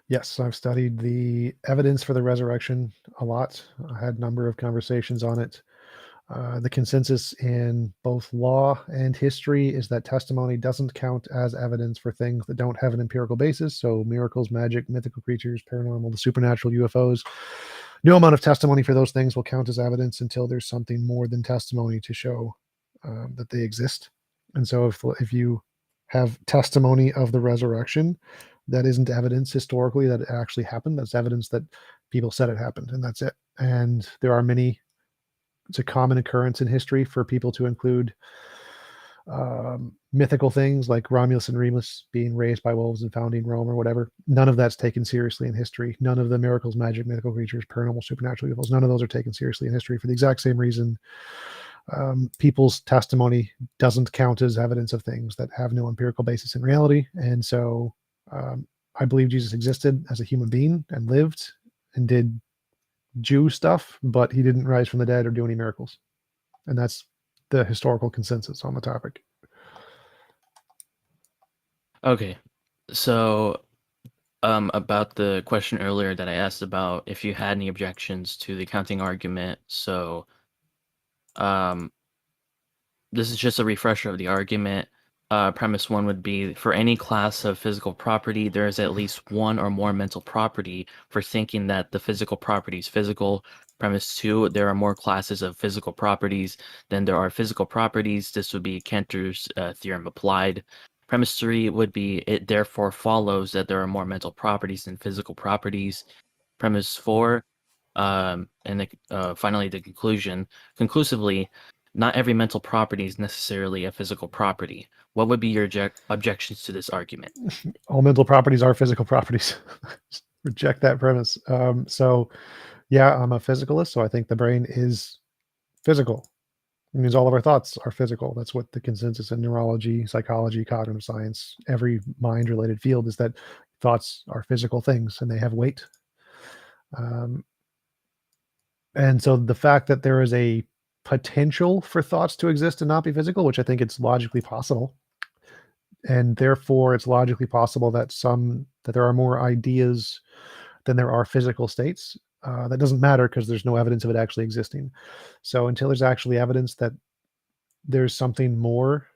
Yes, I've studied the evidence for the resurrection a lot. I had a number of conversations on it. The consensus in both law and history is that testimony doesn't count as evidence for things that don't have an empirical basis. So miracles, magic, mythical creatures, paranormal, the supernatural, UFOs. No amount of testimony for those things will count as evidence until there's something more than testimony to show that they exist. And so if you have testimony of the resurrection, that isn't evidence historically that it actually happened. That's evidence that people said it happened, and that's it. And there are many, it's a common occurrence in history for people to include mythical things like Romulus and Remus being raised by wolves and founding Rome or whatever. None of that's taken seriously in history. None of the miracles, magic, mythical creatures, paranormal, supernatural UFOs, none of those are taken seriously in history for the exact same reason. People's testimony doesn't count as evidence of things that have no empirical basis in reality. And so I believe Jesus existed as a human being and lived and did Jew stuff, but he didn't rise from the dead or do any miracles. And that's the historical consensus on the topic. Okay. So about the question earlier that I asked about if you had any objections to the counting argument. So this is just a refresher of the argument. Premise one would be, for any class of physical property, there is at least one or more mental property for thinking that the physical property is physical. Premise two, there are more classes of physical properties than there are physical properties. This would be Cantor's theorem applied. Premise three would be, it therefore follows that there are more mental properties than physical properties. Premise four, and finally the conclusion, conclusively, not every mental property is necessarily a physical property. What would be your objections to this argument? All mental properties are physical properties. Reject that premise. So yeah, I'm a physicalist, so I think the brain is physical. It means all of our thoughts are physical. That's what the consensus in neurology, psychology, cognitive science, every mind-related field is, that thoughts are physical things and they have weight. And so the fact that there is a potential for thoughts to exist and not be physical, which I think it's logically possible, and therefore it's logically possible that there are more ideas than there are physical states. That doesn't matter because there's no evidence of it actually existing. So until there's actually evidence that there's something more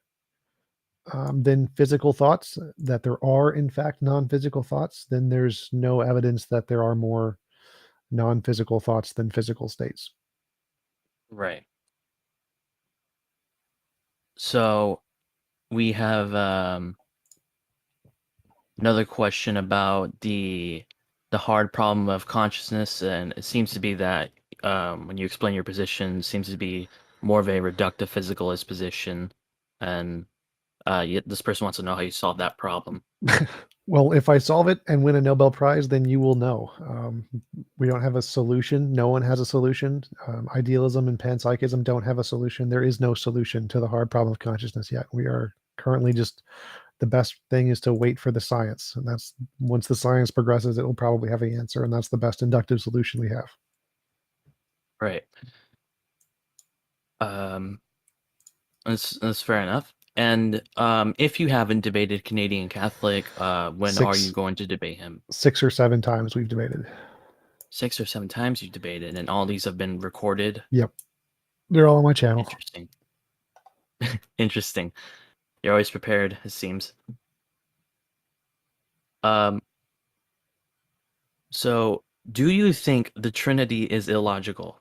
than physical thoughts, that there are in fact non-physical thoughts, then there's no evidence that there are more non-physical thoughts than physical states. Right. So we have another question about the hard problem of consciousness, and it seems to be that when you explain your position, it seems to be more of a reductive physicalist position, and this person wants to know how you solve that problem. Well, if I solve it and win a Nobel Prize, then you will know. We don't have a solution. No one has a solution. Idealism and panpsychism don't have a solution. There is no solution to the hard problem of consciousness yet. We are currently just, the best thing is to wait for the science. And that's, once the science progresses, it will probably have an answer. And that's the best inductive solution we have. Right. That's fair enough. And if you haven't debated Canadian Catholic, when are you going to debate him? 6 or 7 times we've debated. 6 or 7 times you debated, and all these have been recorded? Yep. They're all on my channel. Interesting. Interesting. You're always prepared, it seems. So, do you think the Trinity is illogical?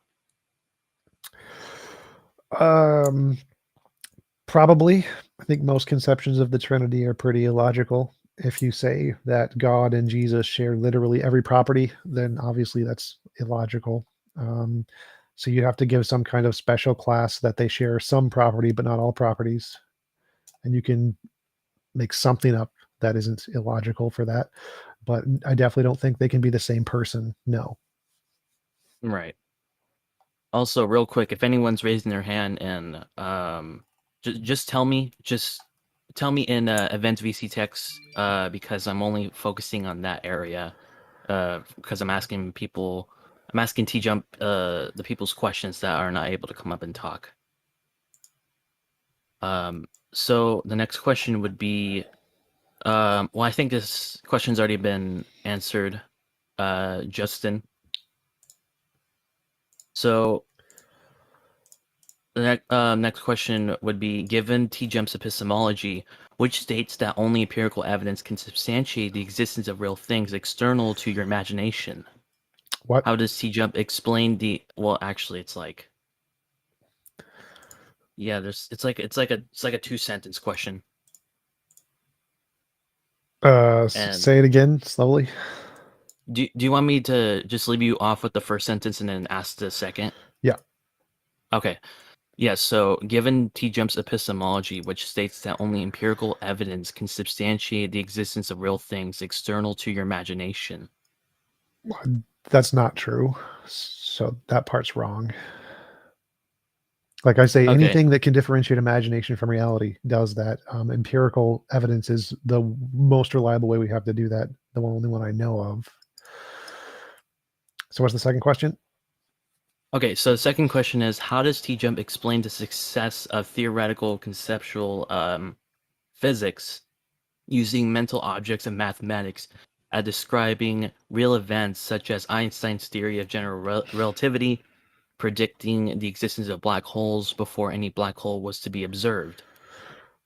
Probably. I think most conceptions of the Trinity are pretty illogical. If you say that God and Jesus share literally every property, then obviously that's illogical. So you'd have to give some kind of special class that they share some property, but not all properties. And you can make something up that isn't illogical for that. But I definitely don't think they can be the same person. No. Right. Also, real quick, if anyone's raising their hand, and just tell me in event VC text, because I'm only focusing on that area, because I'm asking TJump the people's questions that are not able to come up and talk. So the next question would be, well, I think this question's already been answered, Justin. So the next question would be, given TJump's epistemology, which states that only empirical evidence can substantiate the existence of real things external to your imagination. What? How does TJump explain the? Well, actually, it's like, yeah, it's like a 2-sentence question. Say it again slowly. Do you want me to just leave you off with the first sentence and then ask the second? Yeah. Okay. Yeah, so given TJump's epistemology, which states that only empirical evidence can substantiate the existence of real things external to your imagination. That's not true. So that part's wrong. Like I say, anything that can differentiate imagination from reality does that. Empirical evidence is the most reliable way we have to do that. The only one I know of. So what's the second question? Okay, so the second question is, how does TJump explain the success of theoretical conceptual physics using mental objects and mathematics at describing real events such as Einstein's theory of general relativity, predicting the existence of black holes before any black hole was to be observed?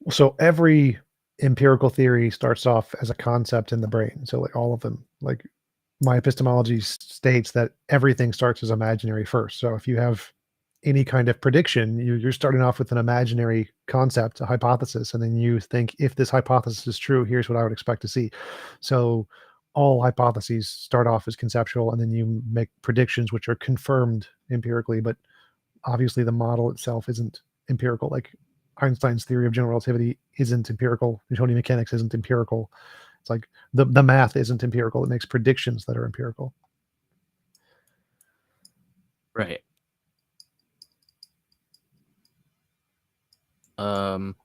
So every empirical theory starts off as a concept in the brain. So like all of them, like my epistemology states that everything starts as imaginary first. So if you have any kind of prediction, you're starting off with an imaginary concept, a hypothesis, and then you think, if this hypothesis is true, here's what I would expect to see. So all hypotheses start off as conceptual, and then you make predictions which are confirmed empirically, but obviously the model itself isn't empirical. Like Einstein's theory of general relativity isn't empirical. Newtonian mechanics isn't empirical. It's like the math isn't empirical. It makes predictions that are empirical. Right. And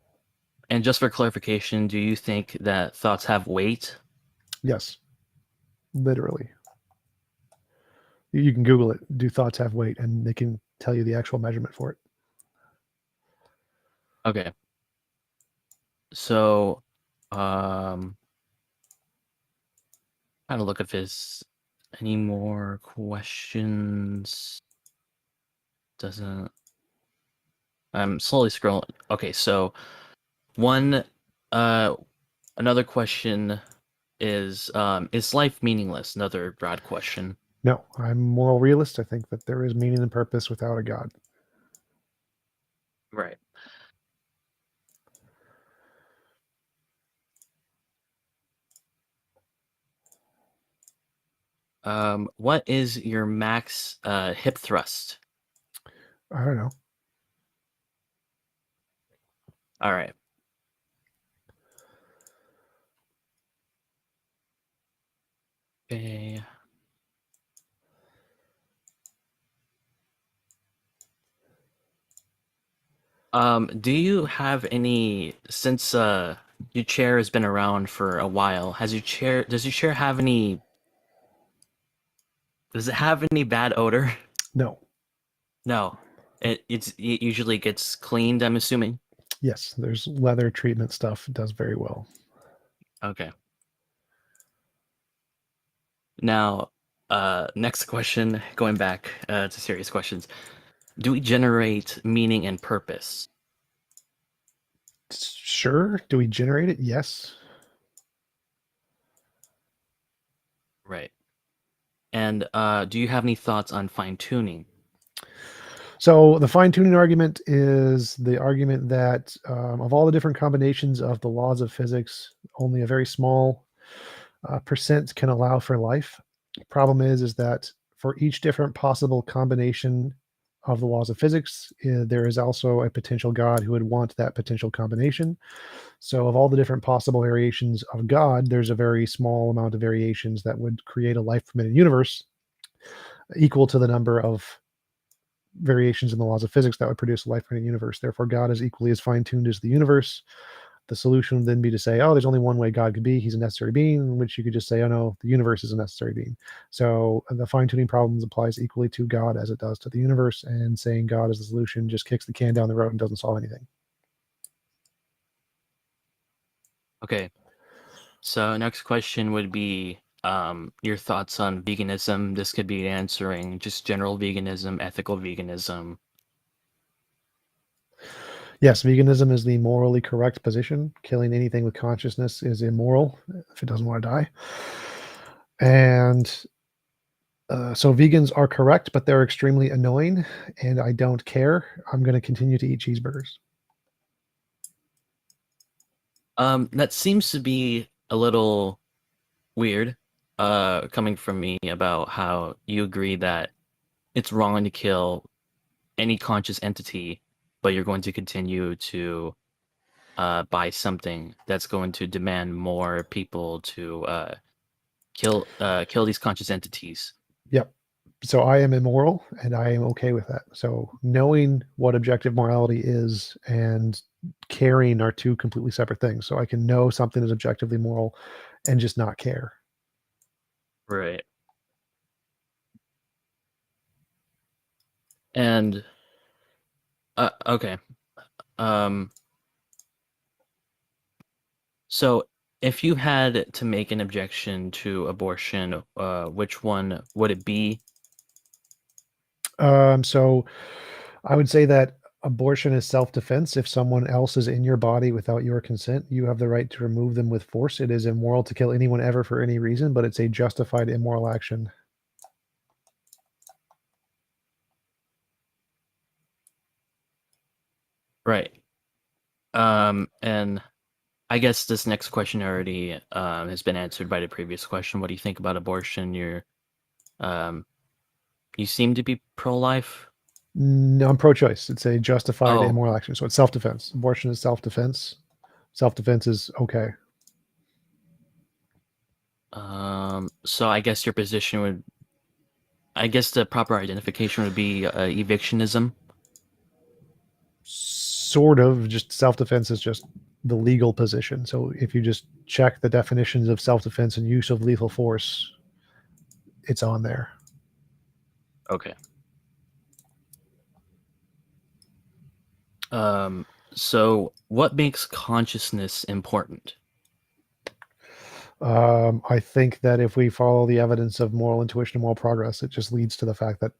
just for clarification, do you think that thoughts have weight? Yes. Literally. You can Google it. Do thoughts have weight? And they can tell you the actual measurement for it. Okay. So, trying to look if there's any more questions. Doesn't. I'm slowly scrolling. Okay, so another question is life meaningless? Another broad question. No, I'm moral realist. I think that there is meaning and purpose without a God. Right. What is your max hip thrust? I don't know. All right. Okay. Do you have any, since your chair has been around for a while, does your chair have any, does it have any bad odor? No. No. It usually gets cleaned, I'm assuming. Yes, there's leather treatment stuff. It does very well. Okay. Now, next question, going back to serious questions. Do we generate meaning and purpose? Sure. Do we generate it? Yes. Right. And do you have any thoughts on fine-tuning? So the fine-tuning argument is the argument that of all the different combinations of the laws of physics, only a very small percent can allow for life. Problem is that for each different possible combination of the laws of physics, there is also a potential God who would want that potential combination. So of all the different possible variations of God, there's a very small amount of variations that would create a life-permitted universe equal to the number of variations in the laws of physics that would produce a life-permitted universe. Therefore, God is equally as fine-tuned as the universe. The solution would then be to say, oh, there's only one way God could be. He's a necessary being, in which you could just say, oh, no, the universe is a necessary being. So the fine-tuning problems applies equally to God as it does to the universe, and saying God is the solution just kicks the can down the road and doesn't solve anything. Okay. So next question would be your thoughts on veganism. This could be answering just general veganism, ethical veganism. Yes, veganism is the morally correct position. Killing anything with consciousness is immoral if it doesn't want to die. And so vegans are correct, but they're extremely annoying, and I don't care. I'm going to continue to eat cheeseburgers. That seems to be a little weird, coming from me, about how you agree that it's wrong to kill any conscious entity, but you're going to continue to buy something that's going to demand more people to kill these conscious entities. Yep. So I am immoral, and I am okay with that. So knowing what objective morality is and caring are two completely separate things. So I can know something is objectively moral and just not care. Right. And okay. So if you had to make an objection to abortion, which one would it be? So I would say that abortion is self-defense. If someone else is in your body without your consent, you have the right to remove them with force. It is immoral to kill anyone ever for any reason, but it's a justified immoral action. Right. And I guess this next question already has been answered by the previous question. What do you think about abortion? You seem to be pro-life. No, I'm pro-choice. It's a justified Oh. immoral action. So it's self-defense. Abortion is self-defense. Self-defense is okay. So I guess your position would, I guess the proper identification would be evictionism. Sort of. Just self-defense is just the legal position. So if you just check the definitions of self-defense and use of lethal force, it's on there. Okay. So what makes consciousness important? I think that if we follow the evidence of moral intuition and moral progress, it just leads to the fact that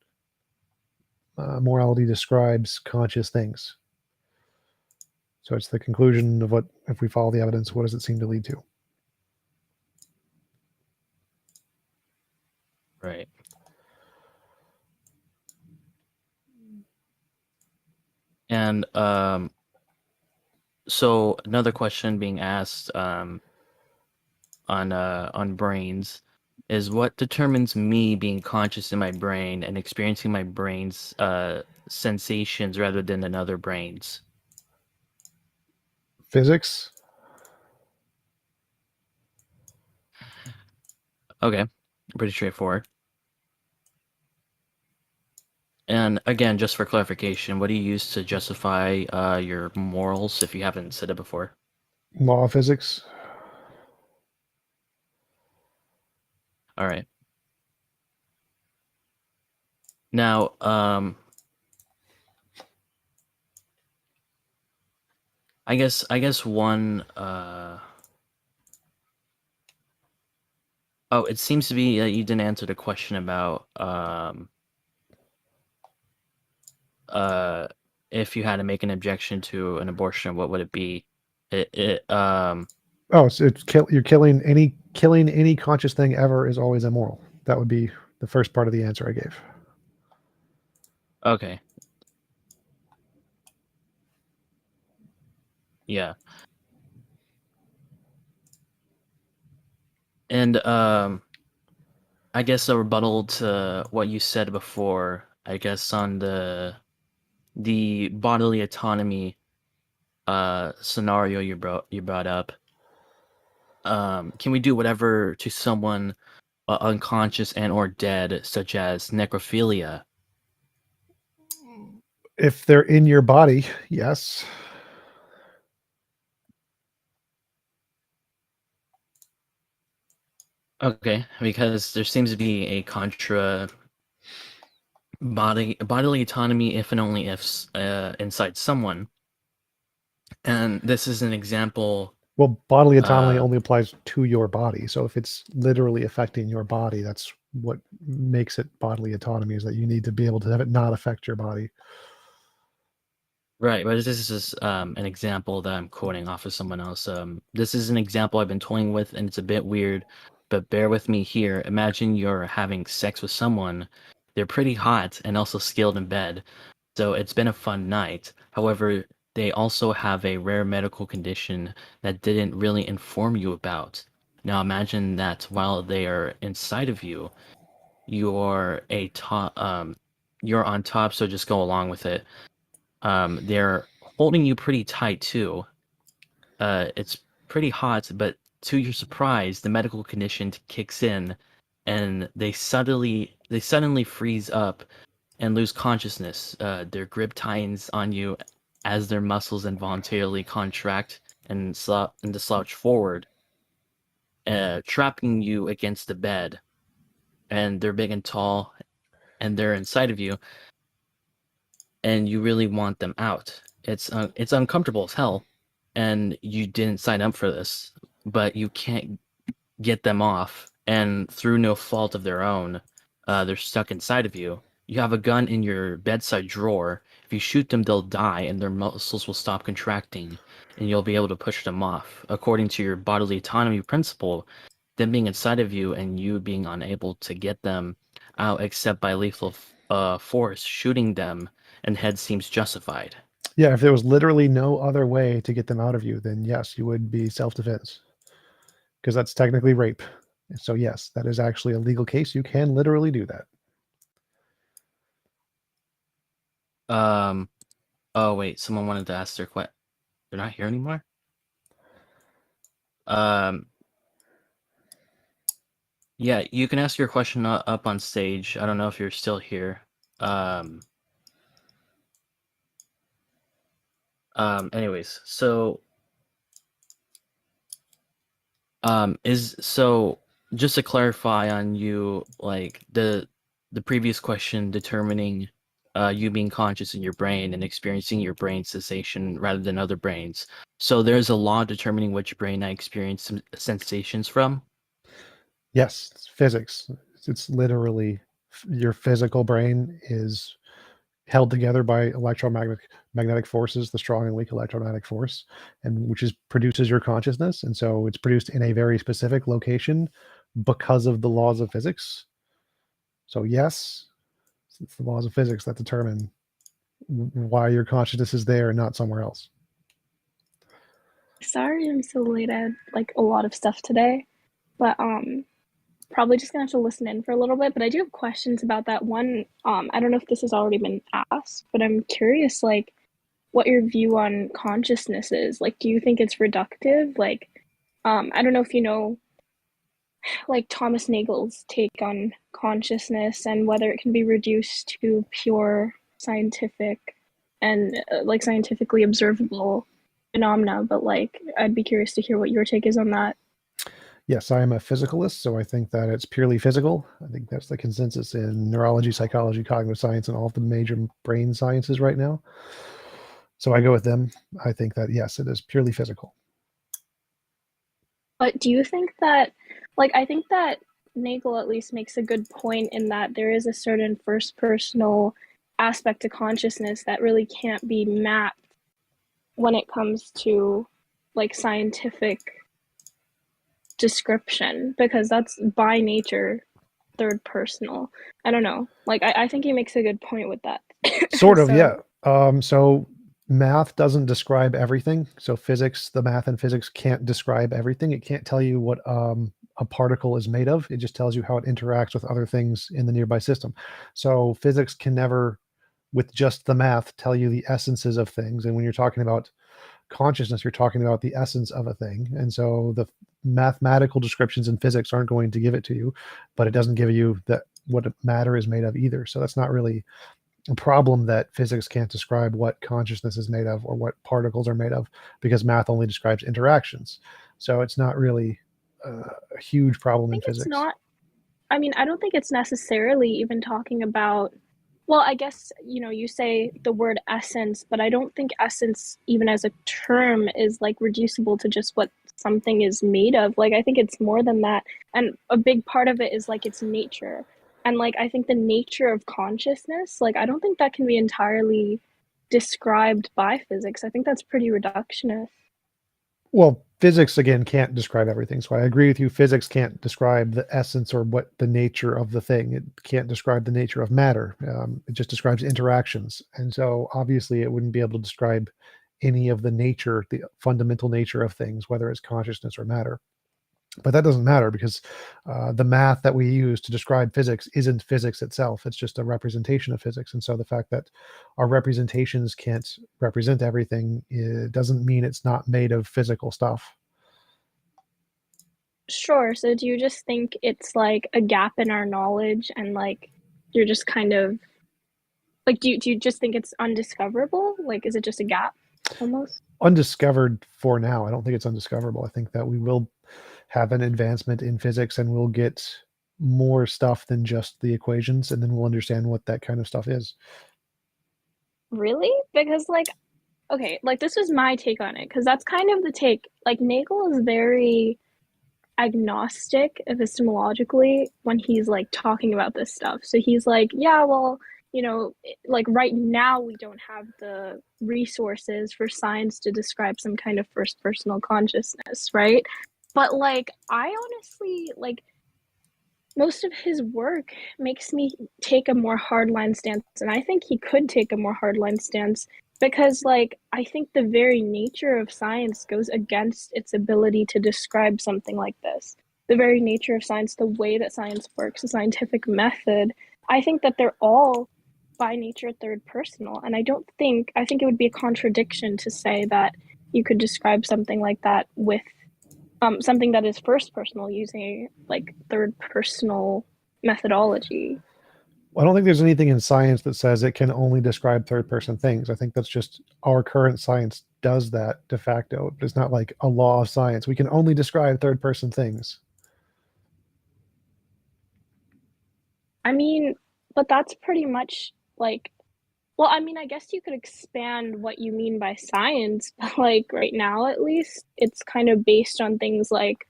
morality describes conscious things. So it's the conclusion of what, if we follow the evidence, what does it seem to lead to? Right. And so another question being asked on brains. is what determines me being conscious in my brain and experiencing my brain's sensations rather than another brain's? Physics. Okay, pretty straightforward. And again, just for clarification, what do you use to justify your morals if you haven't said it before? Law of physics. All right. Now, I guess one. Oh, it seems to be you didn't answer the question about if you had to make an objection to an abortion, what would it be? Oh, so you're killing any conscious thing ever is always immoral. That would be the first part of the answer I gave. Okay. Yeah. And I guess a rebuttal to what you said before, I guess on the bodily autonomy scenario you brought up. Can we do whatever to someone unconscious and or dead, such as necrophilia? If they're in your body, yes. Okay, because there seems to be a contra bodily autonomy if and only if inside someone. And this is an example. Well, bodily autonomy only applies to your body. So if it's literally affecting your body, that's what makes it bodily autonomy, is that you need to be able to have it not affect your body. Right, but this is an example that I'm quoting off of someone else. This is an example I've been toying with, and it's a bit weird, but bear with me here. Imagine you're having sex with someone. They're pretty hot and also skilled in bed, so it's been a fun night. However, they also have a rare medical condition that didn't really inform you about. Now imagine that while they are inside of you, you're you're on top, so just go along with it. They're holding you pretty tight too. It's pretty hot, but to your surprise, the medical condition kicks in, and they suddenly freeze up and lose consciousness. Their grip tightens on you as their muscles involuntarily contract and slouch forward, trapping you against the bed. And they're big and tall, and they're inside of you, and you really want them out. It's uncomfortable as hell, and you didn't sign up for this, but you can't get them off, and through no fault of their own, they're stuck inside of you. You have a gun in your bedside drawer. If you shoot them, they'll die, and their muscles will stop contracting, and you'll be able to push them off. According to your bodily autonomy principle, them being inside of you and you being unable to get them out except by lethal force, shooting them and head seems justified. Yeah, if there was literally no other way to get them out of you, then yes, you would be self-defense, because that's technically rape. So yes, that is actually a legal case. You can literally do that. Oh wait, someone wanted to ask their question. They're not here anymore. Yeah, you can ask your question up on stage. I don't know if you're still here. Anyways, so just to clarify on you, like the previous question determining you being conscious in your brain and experiencing your brain sensation rather than other brains. So there's a law determining which brain I experience sensations from? Yes, it's physics. It's literally your physical brain is held together by electromagnetic forces, the strong and weak electromagnetic force, and which produces your consciousness. And so it's produced in a very specific location because of the laws of physics. So yes, it's the laws of physics that determine why your consciousness is there and not somewhere else. Sorry I'm so late. I had like a lot of stuff today. But probably just gonna have to listen in for a little bit, but I do have questions about that one. I don't know if this has already been asked, but I'm curious, like, what your view on consciousness is. Like, do you think it's reductive? Like, I don't know if you know, like, Thomas Nagel's take on consciousness and whether it can be reduced to pure scientific and like scientifically observable phenomena, but like I'd be curious to hear what your take is on that. Yes, I am a physicalist, so I think that it's purely physical. I think that's the consensus in neurology, psychology, cognitive science, and all of the major brain sciences right now. So I go with them. I think that, yes, it is purely physical. But do you think that, like, I think that Nagel at least makes a good point in that there is a certain first personal aspect to consciousness that really can't be mapped when it comes to like scientific description, because that's by nature third personal. I don't know. Like, I think he makes a good point with that. Sort of, So- yeah. So math doesn't describe everything. So physics, the math in physics can't describe everything. It can't tell you what a particle is made of. It just tells you how it interacts with other things in the nearby system. So physics can never, with just the math, tell you the essences of things. And when you're talking about consciousness, you're talking about the essence of a thing. And so the mathematical descriptions in physics aren't going to give it to you, but it doesn't give you that what matter is made of either. So that's not really a problem that physics can't describe what consciousness is made of or what particles are made of, because math only describes interactions. So it's not really a huge problem in physics. It's not, I mean, I don't think it's necessarily even talking about, well, I guess, you know, you say the word essence, but I don't think essence, even as a term, is like reducible to just what something is made of. Like, I think it's more than that. And a big part of it is like its nature. And like, I think the nature of consciousness, like, I don't think that can be entirely described by physics. I think that's pretty reductionist. Well, physics, again, can't describe everything. So I agree with you. Physics can't describe the essence or what the nature of the thing. It can't describe the nature of matter. It just describes interactions. And so obviously it wouldn't be able to describe any of the nature, the fundamental nature of things, whether it's consciousness or matter. But that doesn't matter, because the math that we use to describe physics isn't physics itself. It's just a representation of physics. And so the fact that our representations can't represent everything, it doesn't mean it's not made of physical stuff. Sure. So do you just think it's like a gap in our knowledge, and like you're just kind of like, do you just think it's undiscoverable? Like, is it just a gap almost? Undiscovered for now. I don't think it's undiscoverable. I think that we will have an advancement in physics and we'll get more stuff than just the equations, and then we'll understand what that kind of stuff is. Really? Because like, okay, like this was my take on it, because that's kind of the take. Like, Nagel is very agnostic epistemologically when he's like talking about this stuff. So he's like, yeah, well, you know, like right now we don't have the resources for science to describe some kind of first personal consciousness, right? But like, I honestly, like, most of his work makes me take a more hardline stance, and I think he could take a more hardline stance, because like, I think the very nature of science goes against its ability to describe something like this. The very nature of science, the way that science works, the scientific method, I think that they're all by nature third personal. And I think it would be a contradiction to say that you could describe something like that with something that is first personal using like third personal methodology. I don't think there's anything in science that says it can only describe third person things. I think that's just our current science does that de facto. It's not like a law of science. We can only describe third person things. I mean, but that's pretty much like, well, I mean, I guess you could expand what you mean by science, but like right now, at least, it's kind of based on things like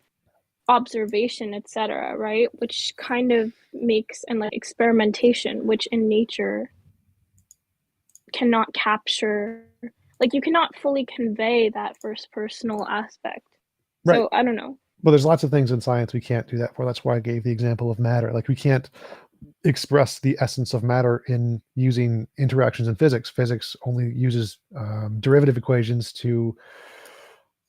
observation, etc., right? Which kind of makes, and like experimentation, which in nature cannot capture, like you cannot fully convey that first personal aspect. Right. So I don't know. Well, there's lots of things in science we can't do that for. That's why I gave the example of matter. Like, we can't express the essence of matter in using interactions in physics. Physics only uses derivative equations to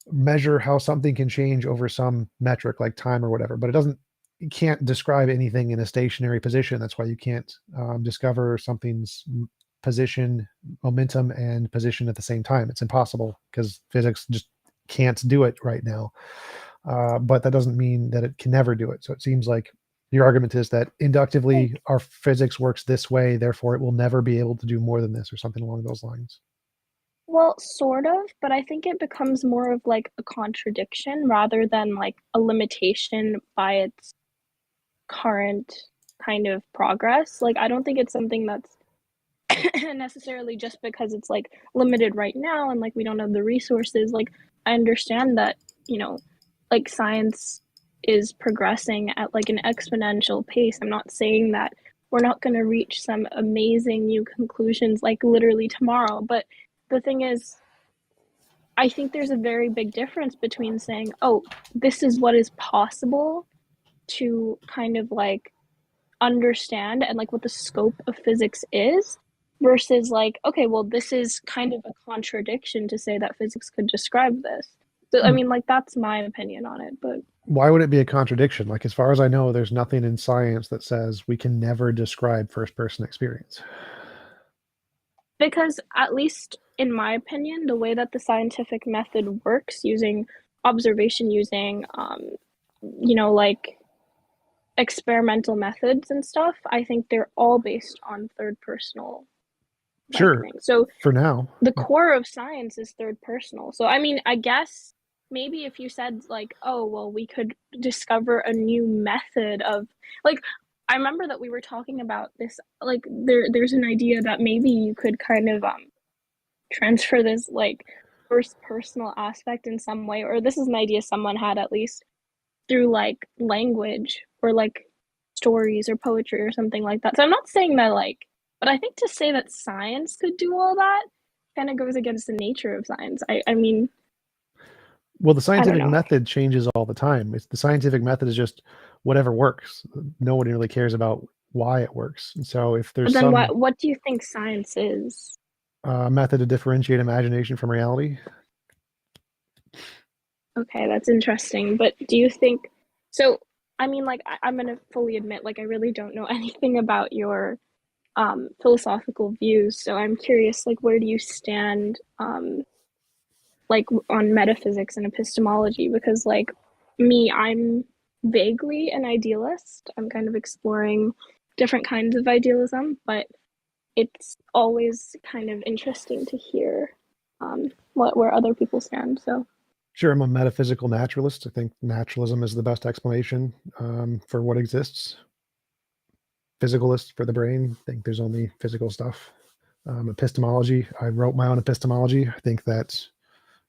measure how something can change over some metric like time or whatever, but it doesn't you can't describe anything in a stationary position. That's why you can't discover something's position, momentum, and position at the same time. It's impossible because physics just can't do it right now. But that doesn't mean that it can never do it. So it seems like your argument is that inductively our physics works this way, therefore it will never be able to do more than this, or something along those lines. Well, sort of, but I think it becomes more of like a contradiction rather than like a limitation by its current kind of progress. Like, I don't think it's something that's necessarily just because it's like limited right now and like we don't have the resources. Like, I understand that, you know, like science is progressing at like an exponential pace. I'm not saying that we're not going to reach some amazing new conclusions like literally tomorrow, but the thing is, I think there's a very big difference between saying, oh, this is what is possible to kind of like understand and like what the scope of physics is, versus like, okay, well, this is kind of a contradiction to say that physics could describe this. So, I mean, like, that's my opinion on it, but why would it be a contradiction? Like, as far as I know, there's nothing in science that says we can never describe first-person experience. Because at least in my opinion, the way that the scientific method works, using observation, using, you know, like experimental methods and stuff, I think they're all based on third personal. Sure. Reckoning. So for now, the core of science is third personal. So, I mean, I guess maybe if you said like, oh, well, we could discover a new method of like, I remember that we were talking about this, like there's an idea that maybe you could kind of transfer this like first personal aspect in some way, or this is an idea someone had at least, through like language or like stories or poetry or something like that. So I'm not saying that like, but I think to say that science could do all that kind of goes against the nature of science. I mean, well, the scientific method changes all the time. The scientific method is just whatever works. No one really cares about why it works. And so if there's then what do you think science is? A method to differentiate imagination from reality. Okay, that's interesting. But do you think so? I mean, like, I'm gonna fully admit, like, I really don't know anything about your philosophical views. So I'm curious, like, where do you stand, like, on metaphysics and epistemology? Because, like, me, I'm vaguely an idealist. I'm kind of exploring different kinds of idealism, but it's always kind of interesting to hear where other people stand. So. Sure, I'm a metaphysical naturalist. I think naturalism is the best explanation for what exists. Physicalist for the brain. I think there's only physical stuff. Epistemology. I wrote my own epistemology. I think that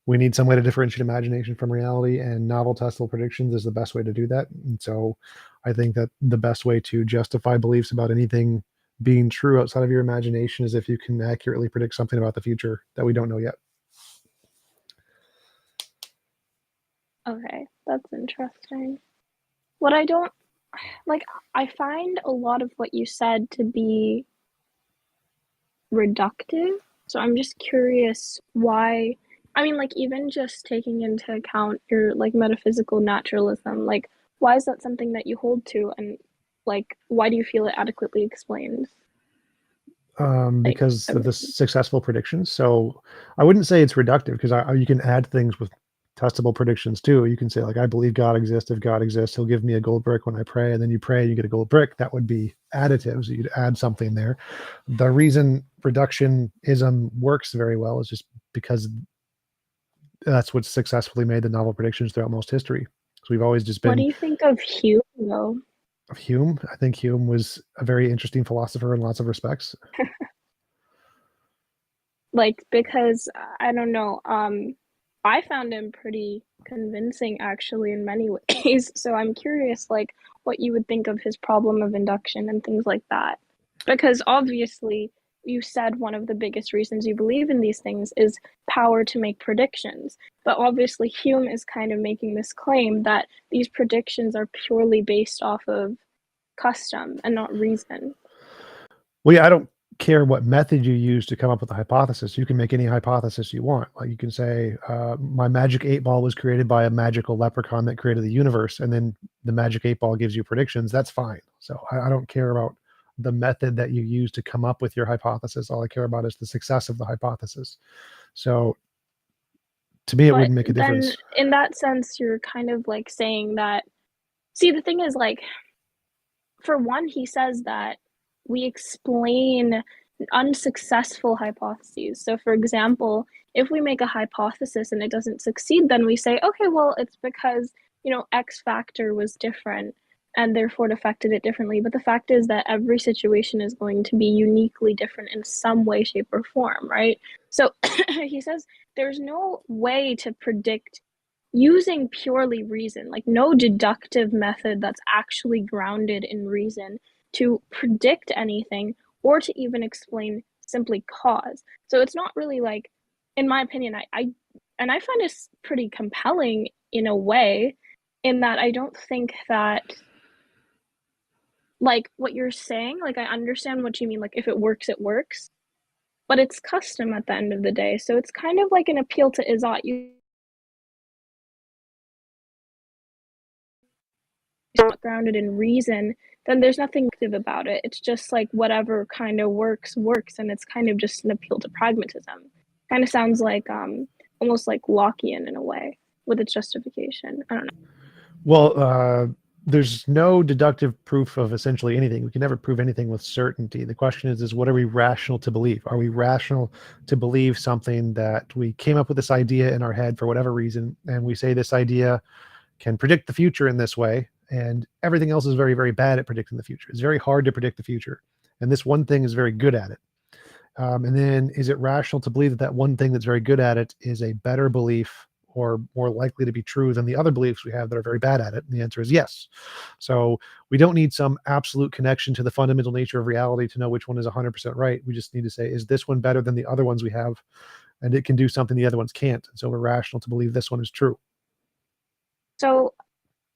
we need some way to differentiate imagination from reality, and novel testable predictions is the best way to do that. And so I think that the best way to justify beliefs about anything being true outside of your imagination is if you can accurately predict something about the future that we don't know yet. Okay, that's interesting. What I don't like, I find a lot of what you said to be reductive. So I'm just curious why. I mean, like, even just taking into account your like metaphysical naturalism, like, why is that something that you hold to, and like, why do you feel it adequately explains? Because of the successful predictions. So I wouldn't say it's reductive, because you can add things with testable predictions too. You can say, like, I believe God exists. If God exists, he'll give me a gold brick when I pray. And then you pray, you get a gold brick. That would be additive. So you'd add something there. The reason reductionism works very well is just because that's what successfully made the novel predictions throughout most history. So we've always just been. What do you think of Hume, though? Of Hume? I think Hume was a very interesting philosopher in lots of respects. Like, because I don't know, I found him pretty convincing actually in many ways. So I'm curious, like, what you would think of his problem of induction and things like that. Because obviously, you said one of the biggest reasons you believe in these things is power to make predictions. But obviously, Hume is kind of making this claim that these predictions are purely based off of custom and not reason. Well, yeah, I don't care what method you use to come up with a hypothesis. You can make any hypothesis you want. Like, you can say, my magic 8 ball was created by a magical leprechaun that created the universe. And then the magic 8-ball gives you predictions, that's fine. So I don't care about the method that you use to come up with your hypothesis. All I care about is the success of the hypothesis. So to me, it wouldn't make a difference. Then in that sense, you're kind of like saying that, see, the thing is, like, for one, he says that we explain unsuccessful hypotheses. So for example, if we make a hypothesis and it doesn't succeed, then we say, okay, well, it's because, you know, X factor was different and therefore it affected it differently. But the fact is that every situation is going to be uniquely different in some way, shape, or form, right? So he says there's no way to predict using purely reason, like no deductive method that's actually grounded in reason to predict anything or to even explain simply cause. So it's not really like, in my opinion, I find this pretty compelling in a way, in that I don't think that, like, what you're saying, like, I understand what you mean, like, if it works, it works, but it's custom at the end of the day. So it's kind of like an appeal to Izzat. You not grounded in reason, then there's nothing active about it. It's just like whatever kind of works, and it's kind of just an appeal to pragmatism. Kind of sounds like almost like Lockean in a way with its justification. I don't know. Well, there's no deductive proof of essentially anything. We can never prove anything with certainty. The question is what are we rational to believe? Are we rational to believe something that we came up with this idea in our head for whatever reason, and we say this idea can predict the future in this way, and everything else is very, very bad at predicting the future. It's very hard to predict the future, and this one thing is very good at it. And then is it rational to believe that that one thing that's very good at it is a better belief or more likely to be true than the other beliefs we have that are very bad at it? And the answer is yes. So we don't need some absolute connection to the fundamental nature of reality to know which one is 100% right. We just need to say, is this one better than the other ones we have? And it can do something the other ones can't. And so we're rational to believe this one is true. So,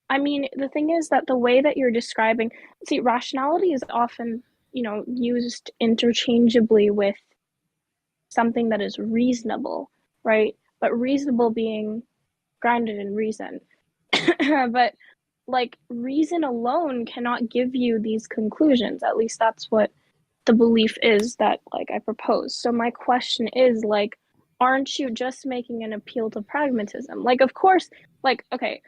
I mean, the thing is that the way that you're describing, see, rationality is often, you know, used interchangeably with something that is reasonable, right? But reasonable being grounded in reason. But like reason alone cannot give you these conclusions. At least that's what the belief is that like I propose. So my question is, like, aren't you just making an appeal to pragmatism? Like, of course, like, okay,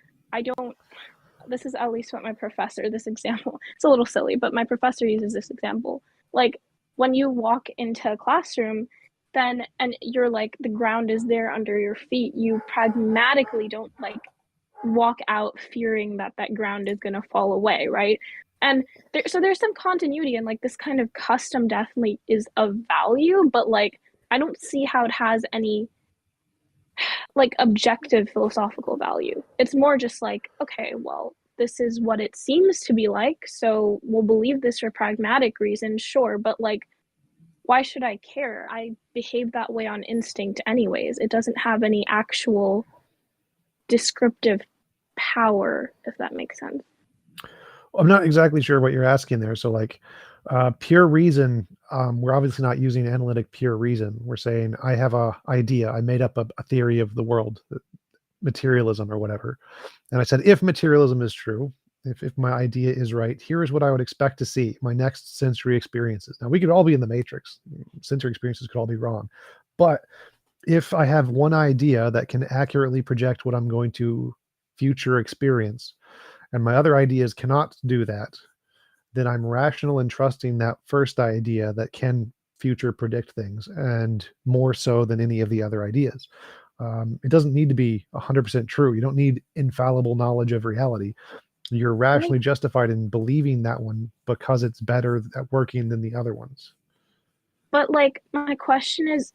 this is at least what my professor, this example, it's a little silly, but my professor uses this example. Like, when you walk into a classroom, then, and you're like, the ground is there under your feet, you pragmatically don't like walk out fearing that that ground is going to fall away, right? And so there's some continuity, and like this kind of custom definitely is of value, but like I don't see how it has any like objective philosophical value. It's more just like, okay, well, this is what it seems to be like, so we'll believe this for pragmatic reasons, sure, but like, why should I care? I behave that way on instinct anyways. It doesn't have any actual descriptive power, if that makes sense. I'm not exactly sure what you're asking there. So like pure reason, we're obviously not using analytic pure reason. We're saying I have a idea. I made up a theory of the world, materialism or whatever. And I said, if materialism is true, if my idea is right, here's what I would expect to see, my next sensory experiences. Now, we could all be in the matrix. Sensory experiences could all be wrong. But if I have one idea that can accurately project what I'm going to future experience, and my other ideas cannot do that, then I'm rational in trusting that first idea that can future predict things, and more so than any of the other ideas. It doesn't need to be 100% true. You don't need infallible knowledge of reality. You're rationally justified in believing that one because it's better at working than the other ones. But like, my question is,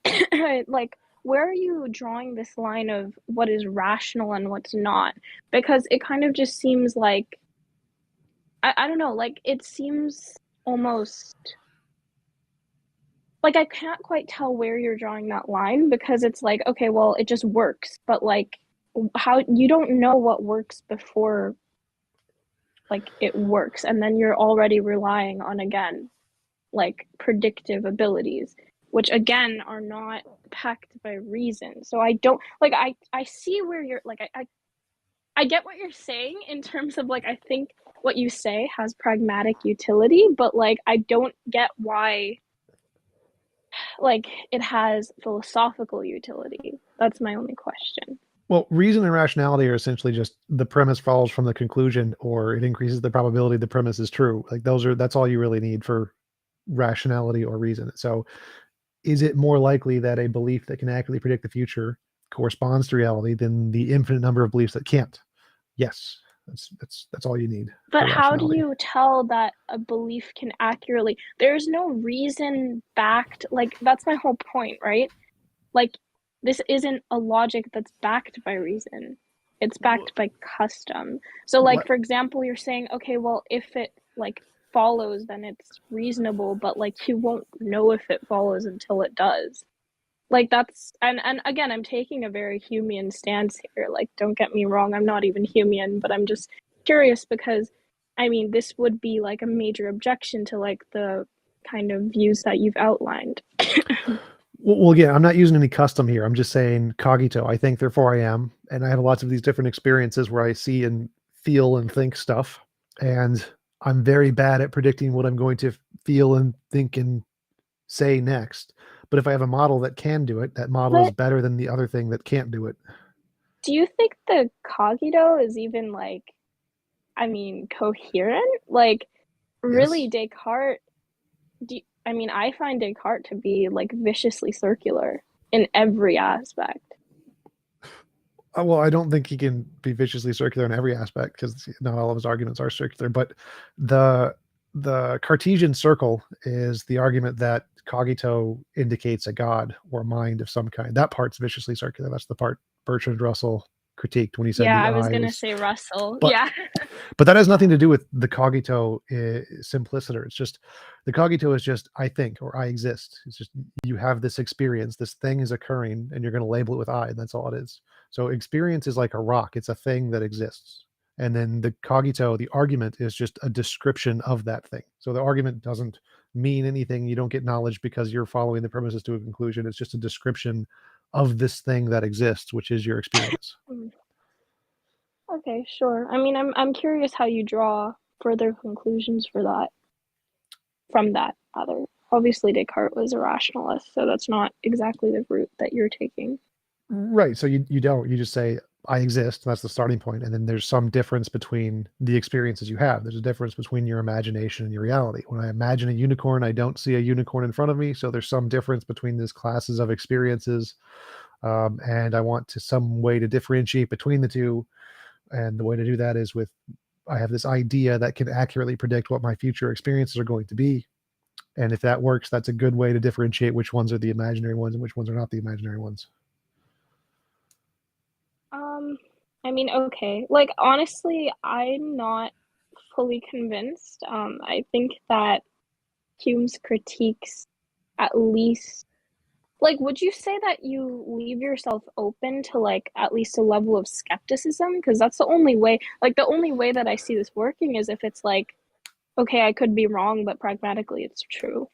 like, where are you drawing this line of what is rational and what's not? Because it kind of just seems like, I don't know, like, it seems almost like I can't quite tell where you're drawing that line, because it's like, okay, well, it just works, but like, how, you don't know what works before like it works, and then you're already relying on, again, like predictive abilities, which again are not backed by reason. So I don't like, I see where you're like, I get what you're saying in terms of like, I think what you say has pragmatic utility, but like, I don't get why like it has philosophical utility. That's my only question. Well, reason and rationality are essentially just the premise follows from the conclusion, or it increases the probability the premise is true. Like that's all you really need for rationality or reason. So is it more likely that a belief that can accurately predict the future corresponds to reality than the infinite number of beliefs that can't? Yes. That's all you need. But how do you tell that a belief can accurately? There's no reason backed. Like, that's my whole point, right? Like, this isn't a logic that's backed by reason. It's backed by custom. So, like, for example, you're saying, okay, well, if it, like, follows, then it's reasonable, but, like, you won't know if it follows until it does. Like, that's, and again, I'm taking a very Humean stance here. Like, don't get me wrong, I'm not even Humean, but I'm just curious because, I mean, this would be, like, a major objection to, like, the kind of views that you've outlined. Well, again, I'm not using any custom here. I'm just saying cogito. I think, therefore I am. And I have lots of these different experiences where I see and feel and think stuff. And I'm very bad at predicting what I'm going to feel and think and say next. But if I have a model that can do it, that model is better than the other thing that can't do it. Do you think the cogito is even, like, I mean, coherent? Like, really, Descartes, I mean, I find Descartes to be, like, viciously circular in every aspect. Well, I don't think he can be viciously circular in every aspect because not all of his arguments are circular. But the Cartesian circle is the argument that cogito indicates a god or a mind of some kind. That part's viciously circular. That's the part Bertrand Russell critiqued when he said yeah, the I was gonna say Russell. But, yeah. But that has nothing to do with the cogito simpliciter. It's just the cogito is just I think or I exist. It's just you have this experience. This thing is occurring, and you're going to label it with I. And that's all it is. So experience is like a rock. It's a thing that exists. And then the cogito, the argument, is just a description of that thing. So the argument doesn't mean anything. You don't get knowledge because you're following the premises to a conclusion. It's just a description of this thing that exists, which is your experience. Okay, sure. I mean, I'm curious how you draw further conclusions for that. From that other. Obviously, Descartes was a rationalist, so that's not exactly the route that you're taking. Right. So you don't. You just say I exist. That's the starting point, and then there's some difference between the experiences you have. There's a difference between your imagination and your reality. When I imagine a unicorn, I don't see a unicorn in front of me. So there's some difference between these classes of experiences, and I want to some way to differentiate between the two. And the way to do that is with I have this idea that can accurately predict what my future experiences are going to be. And if that works, that's a good way to differentiate which ones are the imaginary ones and which ones are not the imaginary ones. I mean, okay. Like, honestly, I'm not fully convinced. I think that Hume's critiques, at least, like, would you say that you leave yourself open to, like, at least a level of skepticism? Because that's the only way, like, the only way that I see this working is if it's like, okay, I could be wrong, but pragmatically it's true.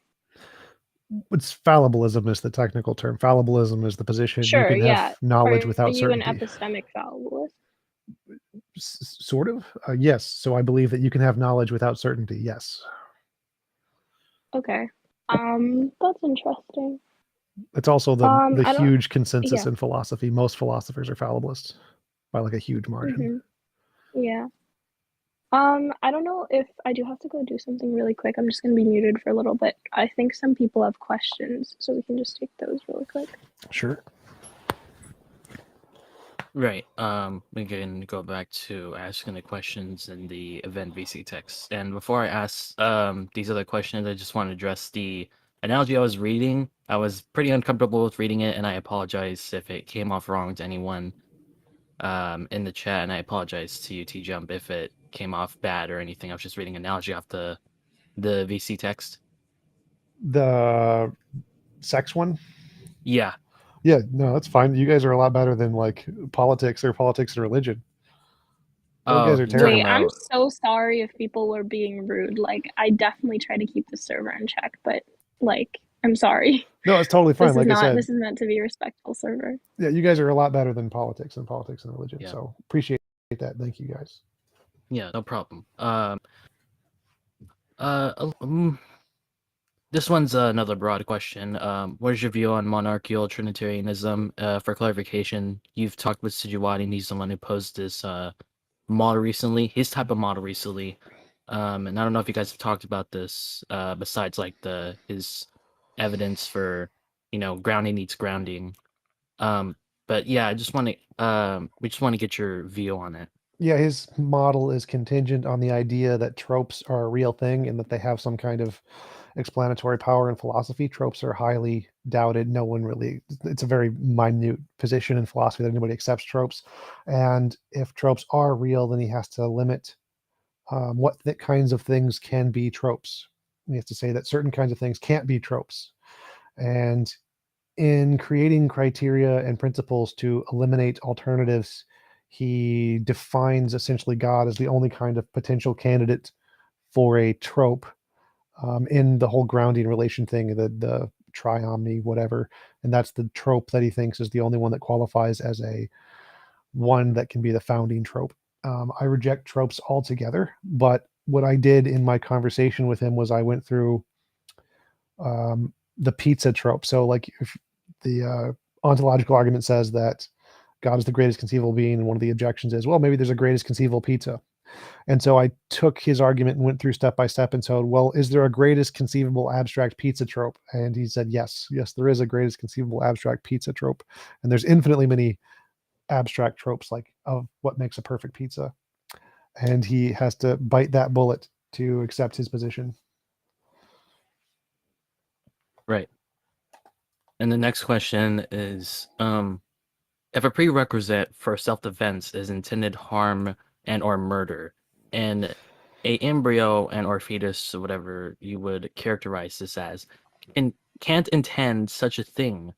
It's fallibilism is the technical term. Fallibilism is the position Sure, you can have knowledge without certainty. Are you an epistemic fallibilist? Sort of, yes. So I believe that you can have knowledge without certainty. Yes. Okay. That's interesting. It's also the huge consensus in philosophy. Most philosophers are fallibilists by like a huge margin. Yeah. I don't know if I do have to go do something really quick. I'm just going to be muted for a little bit. I think some people have questions, so we can just take those really quick. Sure. Right. We can go back to asking the questions in the event VC text. And before I ask these other questions, I just want to address the analogy I was reading. I was pretty uncomfortable with reading it, and I apologize if it came off wrong to anyone in the chat, and I apologize to you, TJump, if it came off bad or anything. I was just reading an analogy off the VC text. The sex one? Yeah. Yeah, no, that's fine. You guys are a lot better than like politics and religion. You guys are terrible. Wait, I'm so sorry if people were being rude. Like, I definitely try to keep the server in check, but like, I'm sorry. No, it's totally fine. Like I said, this is meant to be a respectful server. Yeah, you guys are a lot better than politics and religion. Yeah. So appreciate that. Thank you, guys. Yeah, no problem. This one's another broad question. What is your view on monarchical Trinitarianism? For clarification, you've talked with Sijuwadi, and he's the one who posed this model recently, his type of model recently. And I don't know if you guys have talked about this besides like his evidence for, grounding needs grounding. But yeah, we just want to get your view on it. Yeah, his model is contingent on the idea that tropes are a real thing and that they have some kind of explanatory power in philosophy. Tropes are highly doubted. No one really, it's a very minute position in philosophy that anybody accepts tropes. And if tropes are real, then he has to limit what kinds of things can be tropes. He has to say that certain kinds of things can't be tropes. And in creating criteria and principles to eliminate alternatives, he defines essentially God as the only kind of potential candidate for a trope in the whole grounding relation thing, the triomny, whatever. And that's the trope that he thinks is the only one that qualifies as a one that can be the founding trope. I reject tropes altogether, but what I did in my conversation with him was I went through the pizza trope. So like if the ontological argument says that God is the greatest conceivable being, and one of the objections is, well, maybe there's a greatest conceivable pizza. And so I took his argument and went through step by step and said, well, is there a greatest conceivable abstract pizza trope? And he said, yes, there is a greatest conceivable abstract pizza trope. And there's infinitely many abstract tropes like of what makes a perfect pizza. And he has to bite that bullet to accept his position. Right. And the next question is, if a prerequisite for self-defense is intended harm and or murder, and a embryo and or fetus, or whatever you would characterize this as, can't intend such a thing,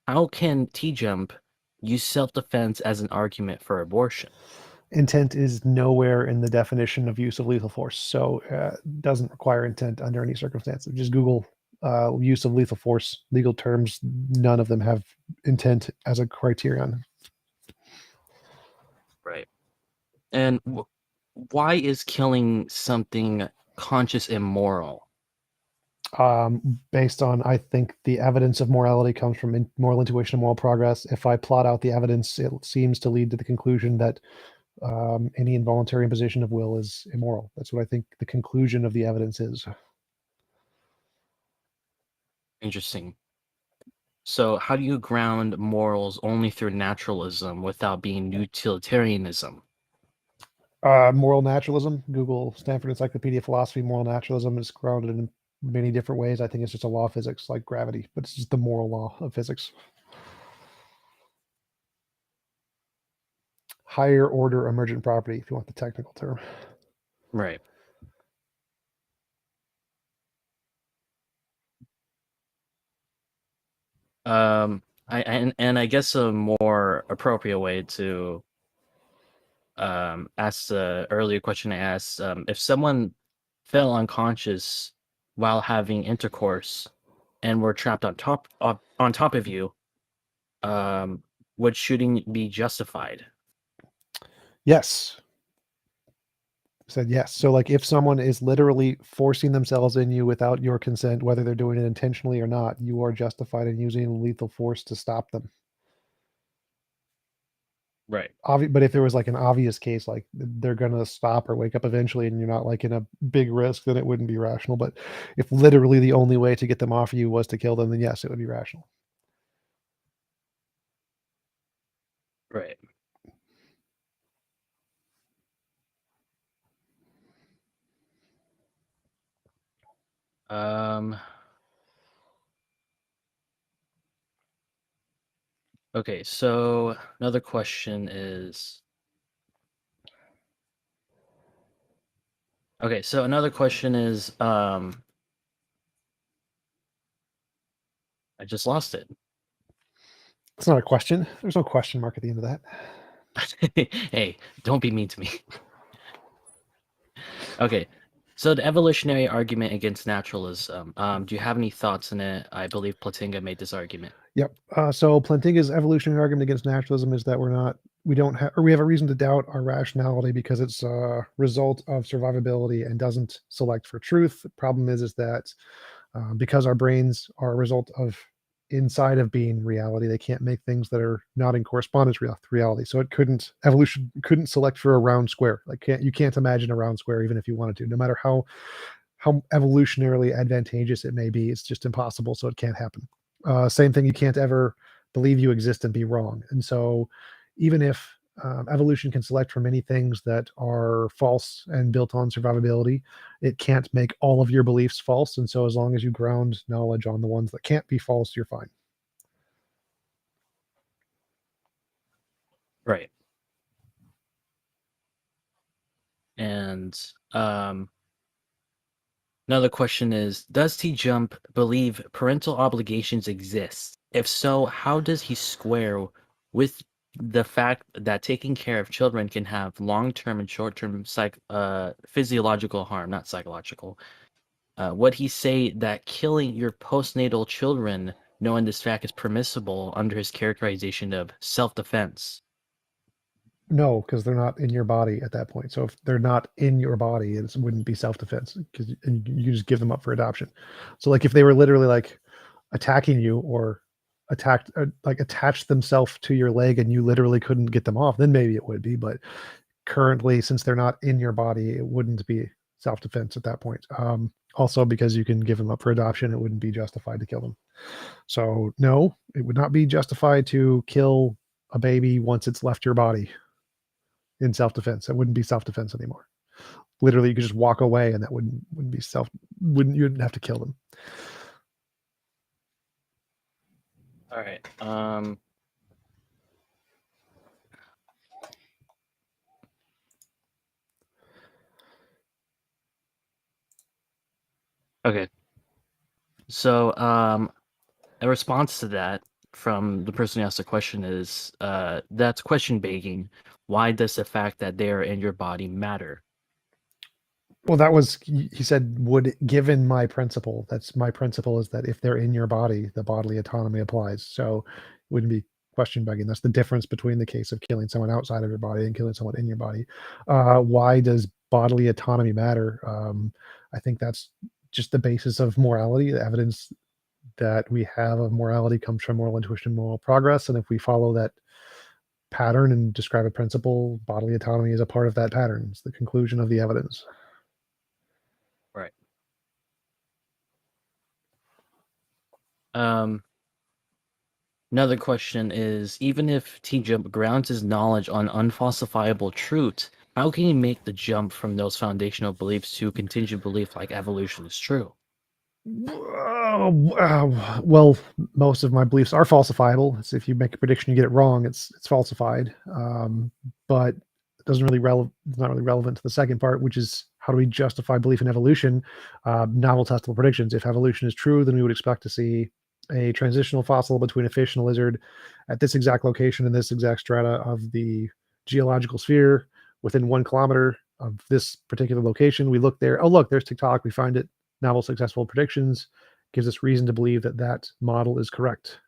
how can TJump use self-defense as an argument for abortion? Intent is nowhere in the definition of use of lethal force, so it doesn't require intent under any circumstances. Just Google use of lethal force, legal terms, none of them have intent as a criterion. Right. And why is killing something conscious immoral? Based on, I think, the evidence of morality comes from moral intuition and moral progress. If I plot out the evidence, it seems to lead to the conclusion that any involuntary imposition of will is immoral. That's what I think the conclusion of the evidence is. Interesting. So how do you ground morals only through naturalism without being utilitarianism? Moral naturalism. Google Stanford Encyclopedia of Philosophy. Moral naturalism is grounded in many different ways. I think it's just a law of physics like gravity, but it's just the moral law of physics. Higher order emergent property, if you want the technical term. Right. I guess a more appropriate way to ask the earlier question I asked, if someone fell unconscious while having intercourse and were trapped on top of you, would shooting be justified? Yes. Said yes. So like if someone is literally forcing themselves in you without your consent, whether they're doing it intentionally or not, you are justified in using lethal force to stop them. Right. But if there was like an obvious case, like they're going to stop or wake up eventually and you're not like in a big risk, then it wouldn't be rational. But if literally the only way to get them off of you was to kill them, then yes, it would be rational. Right. Okay, so another question is... Okay, so another question is, I just lost it. It's not a question. There's no question mark at the end of that. Hey, don't be mean to me. Okay, so the evolutionary argument against naturalism, do you have any thoughts on it? I believe Plantinga made this argument. Yep. So Plantinga's evolutionary argument against naturalism is that we're not we don't have, or we have a reason to doubt our rationality because it's a result of survivability and doesn't select for truth. The problem is that because our brains are a result of inside of being reality, they can't make things that are not in correspondence with reality. So evolution couldn't select for a round square. Like you can't imagine a round square even if you wanted to, no matter how evolutionarily advantageous it may be. It's just impossible, so it can't happen. Same thing, you can't ever believe you exist and be wrong. And so even if evolution can select for many things that are false and built on survivability, it can't make all of your beliefs false. And so as long as you ground knowledge on the ones that can't be false, you're fine. Right. And another question is, does TJump believe parental obligations exist? If so, how does he square with the fact that taking care of children can have long-term and short-term physiological harm, not psychological? Would he say that killing your postnatal children, knowing this fact, is permissible under his characterization of self-defense? No, because they're not in your body at that point. So if they're not in your body, it wouldn't be self-defense, because you just give them up for adoption. So like if they were literally like attacking you or attached themselves to your leg and you literally couldn't get them off, then maybe it would be. But currently, since they're not in your body, it wouldn't be self-defense at that point. Also, because you can give them up for adoption, it wouldn't be justified to kill them. So no, it would not be justified to kill a baby once it's left your body in self-defense. It wouldn't be self-defense anymore. Literally, you could just walk away and that wouldn't be you wouldn't have to kill them. All right. Okay. So, a response to that from the person who asked the question is, that's question begging. Why does the fact that they are in your body matter? Well, that was, he said, given my principle, that's my principle, is that if they're in your body, the bodily autonomy applies. So it wouldn't be question begging. That's the difference between the case of killing someone outside of your body and killing someone in your body. Why does bodily autonomy matter? I think that's just the basis of morality. The evidence that we have of morality comes from moral intuition, moral progress. And if we follow that pattern and describe a principle, bodily autonomy is a part of that pattern. It's the conclusion of the evidence. Right. Another question is, even if TJump grounds his knowledge on unfalsifiable truth, how can he make the jump from those foundational beliefs to contingent belief like evolution is true? Well, most of my beliefs are falsifiable. So if you make a prediction, you get it wrong, it's falsified. But it doesn't really it's not really relevant to the second part, which is how do we justify belief in evolution? Novel testable predictions. If evolution is true, then we would expect to see a transitional fossil between a fish and a lizard at this exact location in this exact strata of the geological sphere within 1 kilometer of this particular location. We look there. Oh, look, there's TikTok. We find it. Novel successful predictions gives us reason to believe that that model is correct.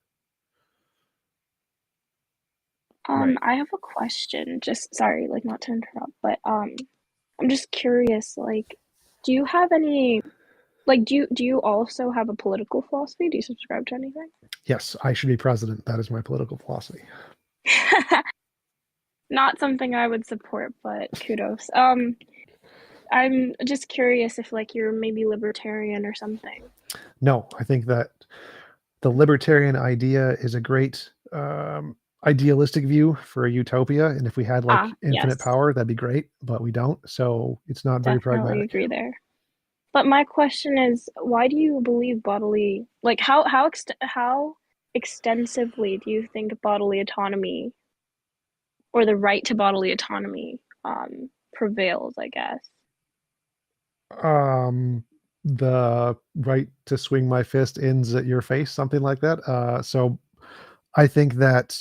Right. I have a question. Just sorry, like not to interrupt, but I'm just curious. Like, do you have any? Like, do you also have a political philosophy? Do you subscribe to anything? Yes, I should be president. That is my political philosophy. Not something I would support, but kudos. I'm just curious if like you're maybe libertarian or something. No, I think that the libertarian idea is a great idealistic view for a utopia, and if we had like infinite power, that'd be great, but we don't, so it's not very pragmatic. Agree there. But my question is, why do you believe bodily, like how extensively do you think bodily autonomy or the right to bodily autonomy prevails, I guess? The right to swing my fist ends at your face, something like that. So I think that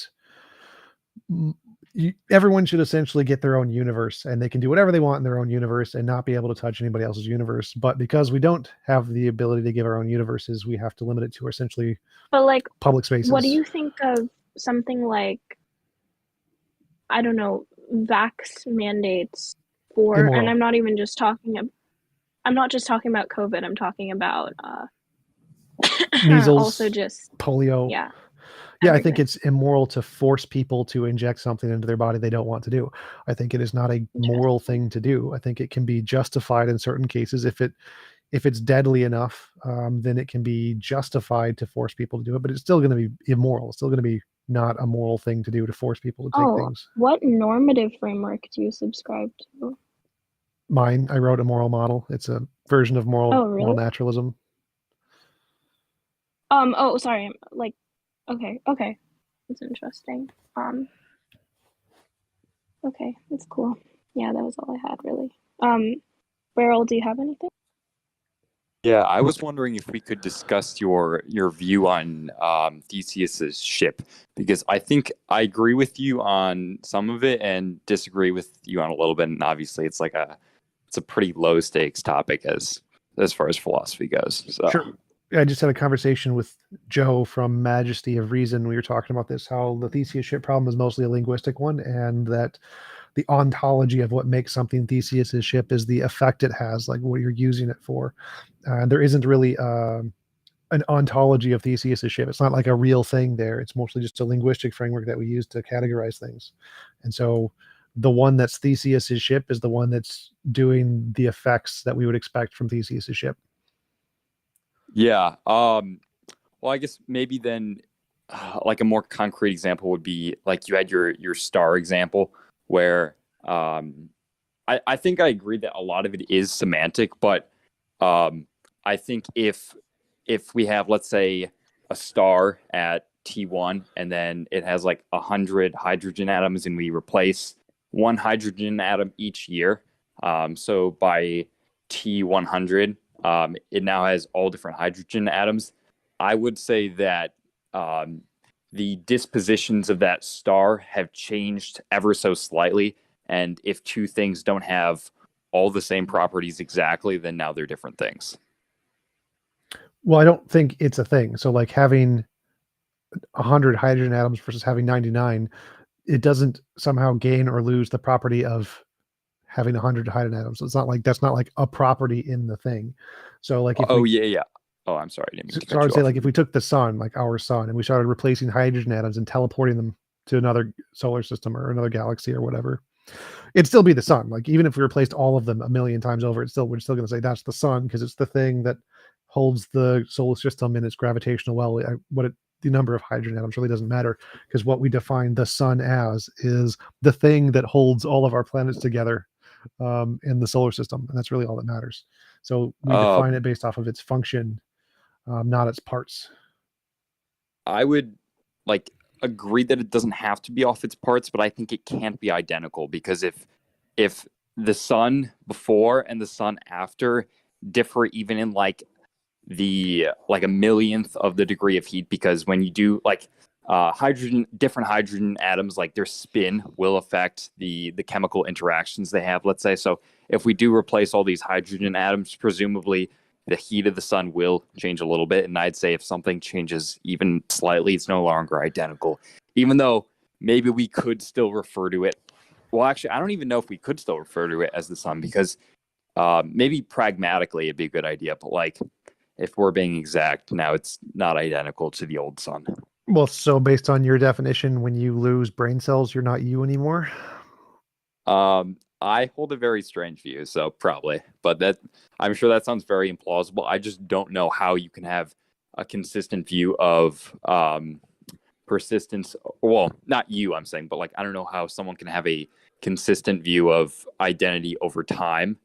everyone should essentially get their own universe, and they can do whatever they want in their own universe and not be able to touch anybody else's universe. But because we don't have the ability to give our own universes, we have to limit it to essentially public spaces. What do you think of something like I don't know, vax mandates for, Immoral. and I'm not even just talking about, I'm not just talking about COVID, I'm talking about Measles, also just polio. yeah. Yeah, I think everything. it's immoral to force people to inject something into their body they don't want to do. I think it is not a moral thing to do. I think it can be justified in certain cases if it's deadly enough, then it can be justified to force people to do it. But it's still going to be immoral. It's still going to be not a moral thing to do to force people to take things. What normative framework do you subscribe to? Mine, I wrote a moral model. It's a version of moral naturalism. Oh, sorry. Like, okay, that's interesting. Okay, that's cool. Yeah, that was all I had really. Beryl, do you have anything? Yeah, I was wondering if we could discuss your view on Theseus's ship, because I think I agree with you on some of it and disagree with you on a little bit. And obviously, it's a pretty low stakes topic as far as philosophy goes. So. Sure. I just had a conversation with Joe from Majesty of Reason. We were talking about this, how the Theseus ship problem is mostly a linguistic one, and that the ontology of what makes something Theseus's ship is the effect it has, like what you're using it for. There isn't really an ontology of Theseus's ship. It's not like a real thing there. It's mostly just a linguistic framework that we use to categorize things. And so the one that's Theseus's ship is the one that's doing the effects that we would expect from Theseus's ship. Yeah. Well, I guess maybe then like a more concrete example would be like you had your star example where I think I agree that a lot of it is semantic, but I think if we have, let's say, a star at T1 and then it has like 100 hydrogen atoms and we replace one hydrogen atom each year. So by T100, it now has all different hydrogen atoms. I would say that the dispositions of that star have changed ever so slightly. And if two things don't have all the same properties exactly, then now they're different things. Well, I don't think it's a thing. So like having 100 hydrogen atoms versus having 99, it doesn't somehow gain or lose the property of having 100 hydrogen atoms. So it's not like that's not like a property in the thing. So like if yeah. Oh, I'm sorry. I didn't mean to cut I would you say off. like if we took the sun, like our sun, and we started replacing hydrogen atoms and teleporting them to another solar system or another galaxy or whatever, it'd still be the sun. Like even if we replaced all of them a million times over, we're still going to say that's the sun because it's the thing that holds the solar system in its gravitational well. The number of hydrogen atoms really doesn't matter because what we define the sun as is the thing that holds all of our planets together in the solar system, and that's really all that matters. So we define it based off of its function, not its parts. I would agree that it doesn't have to be off its parts, but I think it can't be identical because if the sun before and the sun after differ even in a millionth of the degree of heat, because when you do different hydrogen atoms, like their spin will affect the chemical interactions they have, let's say. So if we do replace all these hydrogen atoms, presumably the heat of the sun will change a little bit. And I'd say if something changes even slightly, it's no longer identical, even though maybe we could still refer to it. Well, actually, I don't even know if we could still refer to it as the sun because maybe pragmatically it'd be a good idea. But if we're being exact, now it's not identical to the old sun. Well, so based on your definition, when you lose brain cells, you're not you anymore? I hold a very strange view, so probably. But I'm sure that sounds very implausible. I just don't know how you can have a consistent view of persistence. Well, not you, I'm saying, but I don't know how someone can have a consistent view of identity over time.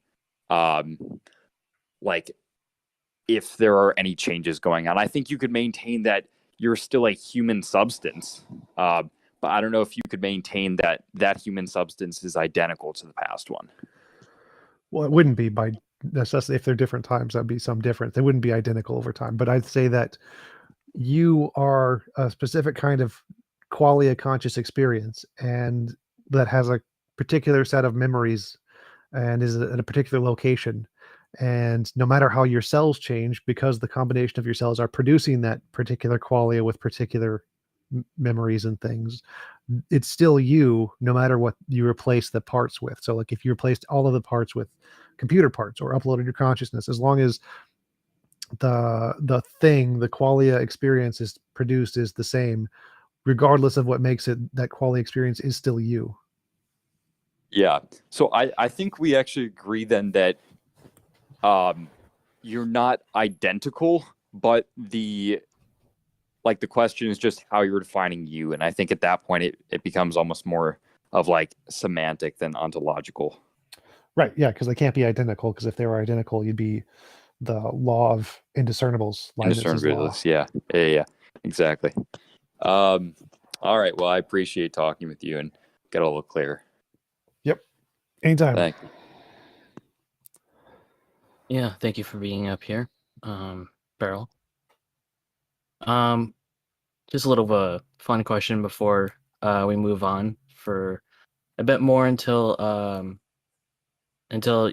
If there are any changes going on, I think you could maintain that you're still a human substance. But I don't know if you could maintain that human substance is identical to the past one. Well, it wouldn't be by necessity. If they're different times, that'd be some different. They wouldn't be identical over time. But I'd say that you are a specific kind of qualia conscious experience, and that has a particular set of memories and is at a particular location. And no matter how your cells change, because the combination of your cells are producing that particular qualia with particular memories and things, it's still you, no matter what you replace the parts with. So like if you replaced all of the parts with computer parts or uploaded your consciousness, as long as the thing, the qualia experience is produced is the same, regardless of what makes it, that quality experience is still you. Yeah. So I think we actually agree then that you're not identical, but the question is just how you're defining you. And I think at that point it becomes almost more of like semantic than ontological. Right. Yeah. Because they can't be identical, because if they were identical, you'd be the law of indiscernibles. Indiscernibles. Yeah. Exactly. All right. Well, I appreciate talking with you and get a little clearer. Yep. Anytime. Thank you. Yeah, thank you for being up here, Beryl. Just a little of a fun question before we move on for a bit more until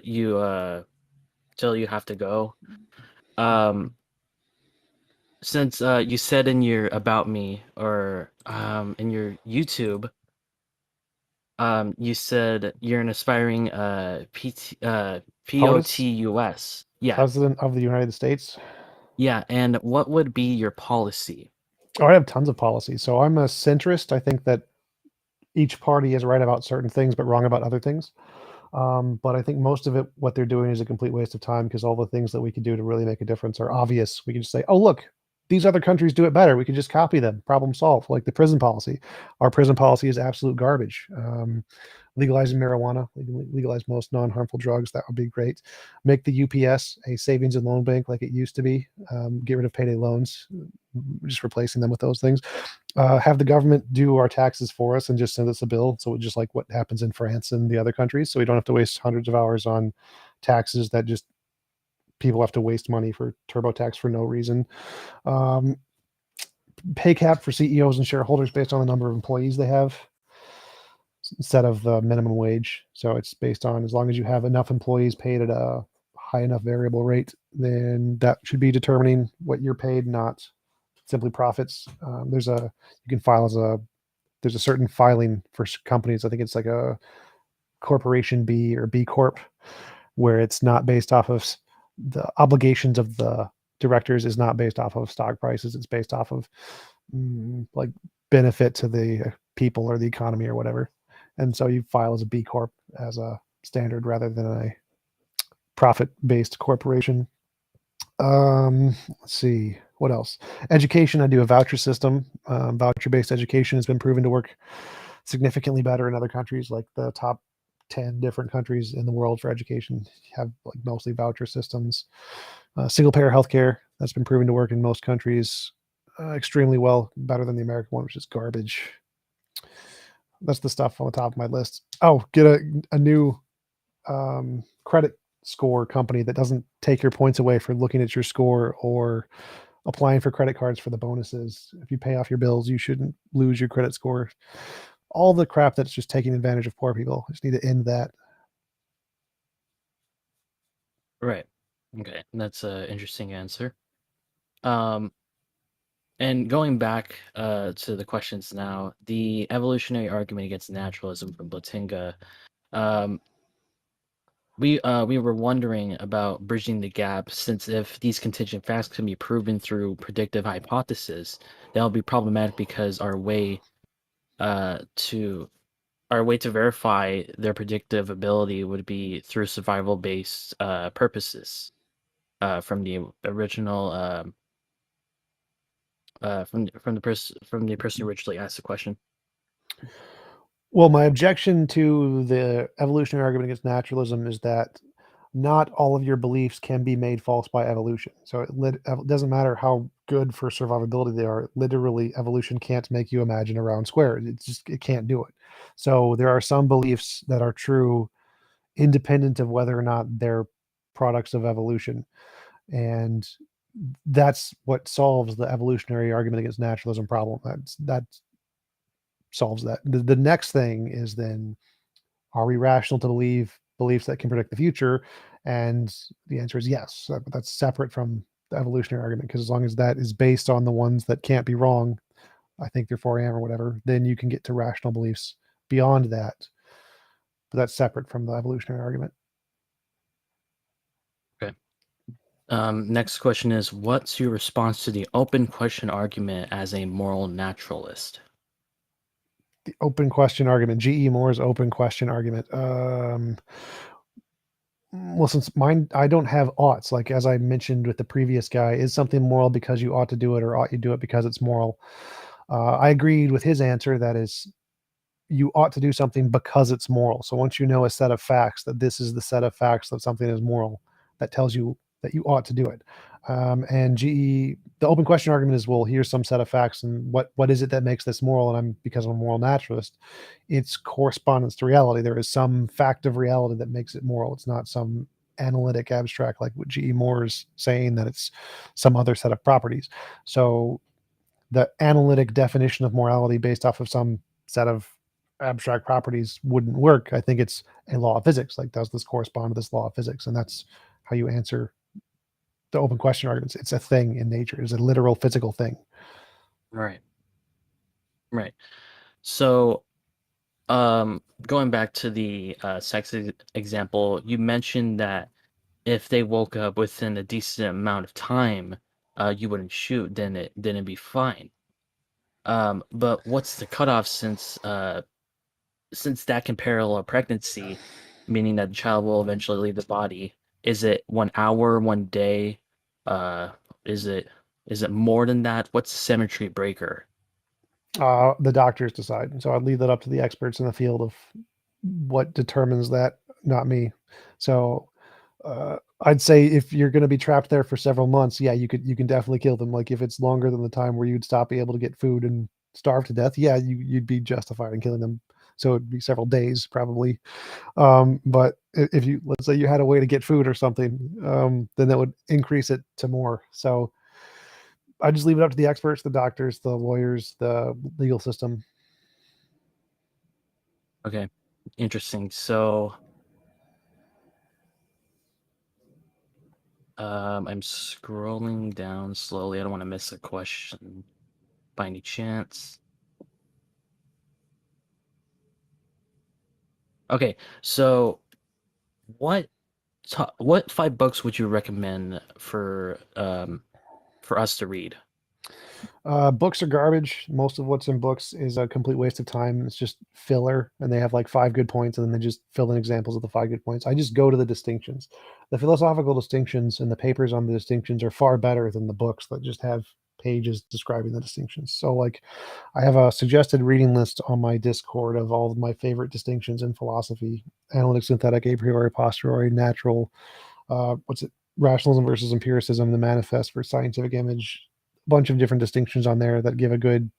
you have to go. Since you said in your about me or in your YouTube, you said you're an aspiring POTUS. Yeah. President of the United States. Yeah, and what would be your policy? Oh, I have tons of policies. So I'm a centrist. I think that each party is right about certain things, but wrong about other things. But I think most of it, what they're doing is a complete waste of time, because all the things that we could do to really make a difference are obvious. We can just say, oh, look, these other countries do it better. We could just copy them. Problem solved. Like the prison policy. Our prison policy is absolute garbage. Legalizing marijuana, legalize most non-harmful drugs. That would be great. Make the UPS a savings and loan bank like it used to be. Get rid of payday loans, just replacing them with those things. Have the government do our taxes for us and just send us a bill. So just like what happens in France and the other countries. So we don't have to waste hundreds of hours on taxes that just people have to waste money for TurboTax for no reason. Pay cap for CEOs and shareholders based on the number of employees they have, instead of the minimum wage. So it's based on, as long as you have enough employees paid at a high enough variable rate, then that should be determining what you're paid, not simply profits. You can file there's a certain filing for companies. I think it's like a corporation B or B Corp, where it's not based off of the obligations of the directors, is not based off of stock prices. It's based off of like benefit to the people or the economy or whatever. And so you file as a B Corp as a standard rather than a profit-based corporation. Let's see, what else? Education, I do a voucher system. Voucher-based education has been proven to work significantly better in other countries. Like the top 10 different countries in the world for education have like mostly voucher systems. Single-payer healthcare, that's been proven to work in most countries extremely well, better than the American one, which is garbage. That's the stuff on the top of my list. Oh, get a new credit score company that doesn't take your points away for looking at your score or applying for credit cards for the bonuses. If you pay off your bills, you shouldn't lose your credit score. All the crap that's just taking advantage of poor people. I just need to end that. Right. Okay, that's an interesting answer. And going back to the questions now, the evolutionary argument against naturalism from Botinga, we were wondering about bridging the gap, since if these contingent facts can be proven through predictive hypothesis, that will be problematic, because our way to verify their predictive ability would be through survival-based purposes from the original. From the person who originally asked the question. Well, my objection to the evolutionary argument against naturalism is that not all of your beliefs can be made false by evolution. So it doesn't matter how good for survivability they are. Literally, evolution can't make you imagine a round square. It can't do it. So there are some beliefs that are true independent of whether or not they're products of evolution. And that's what solves the evolutionary argument against naturalism problem. That solves that. The next thing is then, are we rational to believe beliefs that can predict the future? And the answer is yes. But that's separate from the evolutionary argument, because as long as that is based on the ones that can't be wrong, I think therefore I am, or whatever, then you can get to rational beliefs beyond that. But that's separate from the evolutionary argument. Okay. Next question is, what's your response to the open question argument as a moral naturalist? The open question argument, G.E. Moore's open question argument. Well, since mine, I don't have oughts, like as I mentioned with the previous guy, is something moral because you ought to do it, or ought you do it because it's moral? I agreed with his answer, that is, you ought to do something because it's moral. So once you know a set of facts, that this is the set of facts that something is moral, that tells you that you ought to do it. And GE, the open question argument is, well, here's some set of facts, and what is it that makes this moral? And because I'm a moral naturalist, it's correspondence to reality. There is some fact of reality that makes it moral. It's not some analytic abstract like what GE Moore is saying, that it's some other set of properties. So the analytic definition of morality based off of some set of abstract properties wouldn't work. I think it's a law of physics. Like, does this correspond to this law of physics? And that's how you answer the open question arguments. It's a thing in nature. It's a literal physical thing. Right. So, going back to the sex example, you mentioned that if they woke up within a decent amount of time, you wouldn't shoot, then it'd be fine. But what's the cutoff, since that can parallel pregnancy, meaning that the child will eventually leave the body? Is it 1 hour, 1 day? Is it more than that? What's the symmetry breaker? The doctors decide. So I'd leave that up to the experts in the field of what determines that, not me. So I'd say if you're going to be trapped there for several months, yeah, you can definitely kill them. Like, if it's longer than the time where you'd stop being able to get food and starve to death, yeah, you'd be justified in killing them. So it'd be several days probably. But if you, let's say you had a way to get food or something, then that would increase it to more. So I just leave it up to the experts, the doctors, the lawyers, the legal system. Okay, interesting. So, I'm scrolling down slowly. I don't want to miss a question by any chance. Okay, so what 5 books would you recommend for us to read? Books are garbage. Most of what's in books is a complete waste of time. It's just filler, and they have like 5 good points, and then they just fill in examples of the 5 good points. I just go to the distinctions. The philosophical distinctions and the papers on the distinctions are far better than the books that just have pages describing the distinctions. So, like, I have a suggested reading list on my Discord of all of my favorite distinctions in philosophy: analytic, synthetic, a priori, posteriori, natural, rationalism versus empiricism, the manifest versus scientific image. Bunch of different distinctions on there that give a good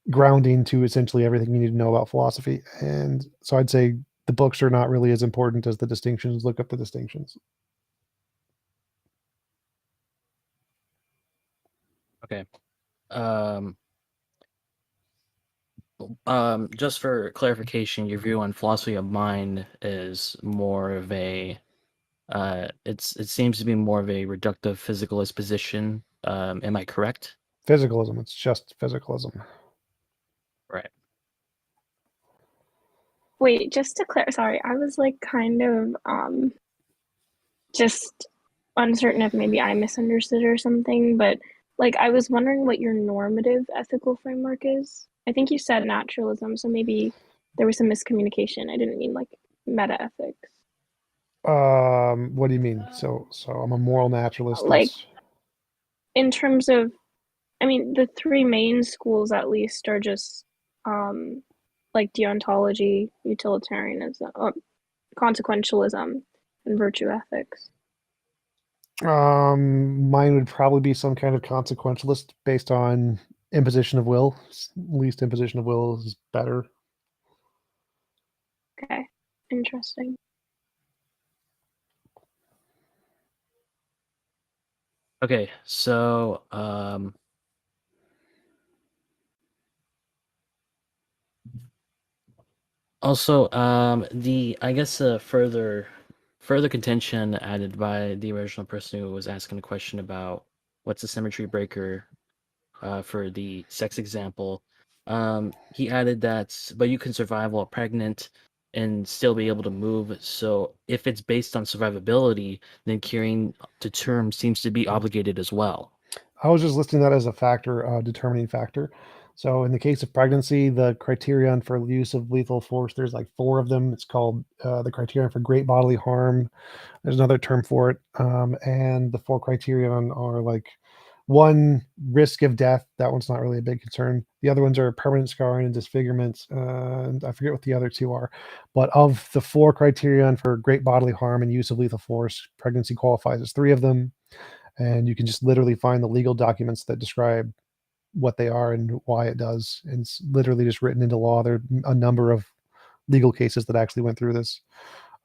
grounding to essentially everything you need to know about philosophy. And so I'd say the books are not really as important as the distinctions. Look up the distinctions. Okay. Just for clarification, your view on philosophy of mind is more of a it seems to be more of a reductive physicalist position. Am I correct? Physicalism. It's just physicalism. Right. Wait, just to clarify, sorry, I was like kind of just uncertain if maybe I misunderstood or something, but like I was wondering what your normative ethical framework is. I think you said naturalism, so maybe there was some miscommunication. I didn't mean like meta ethics. What do you mean? So I'm a moral naturalist. Like, in terms of, I mean, the 3 main schools at least are just like deontology, utilitarianism, consequentialism, and virtue ethics. Mine would probably be some kind of consequentialist based on imposition of will. Least imposition of will is better. Okay, interesting. Okay, so also I guess further contention added by the original person who was asking a question about what's the symmetry breaker for the sex example. He added that, but you can survive while pregnant and still be able to move. So if it's based on survivability, then carrying to term seems to be obligated as well. I was just listing that as a factor, determining factor. So in the case of pregnancy, the criterion for use of lethal force, there's like 4 of them. It's called the criterion for great bodily harm. There's another term for it. And the 4 criterion are like 1, risk of death. That one's not really a big concern. The other ones are permanent scarring and disfigurement. And I forget what the other 2 are. But of the 4 criterion for great bodily harm and use of lethal force, pregnancy qualifies as 3 of them. And you can just literally find the legal documents that describe what they are and why it does. And it's literally just written into law. There are a number of legal cases that actually went through this.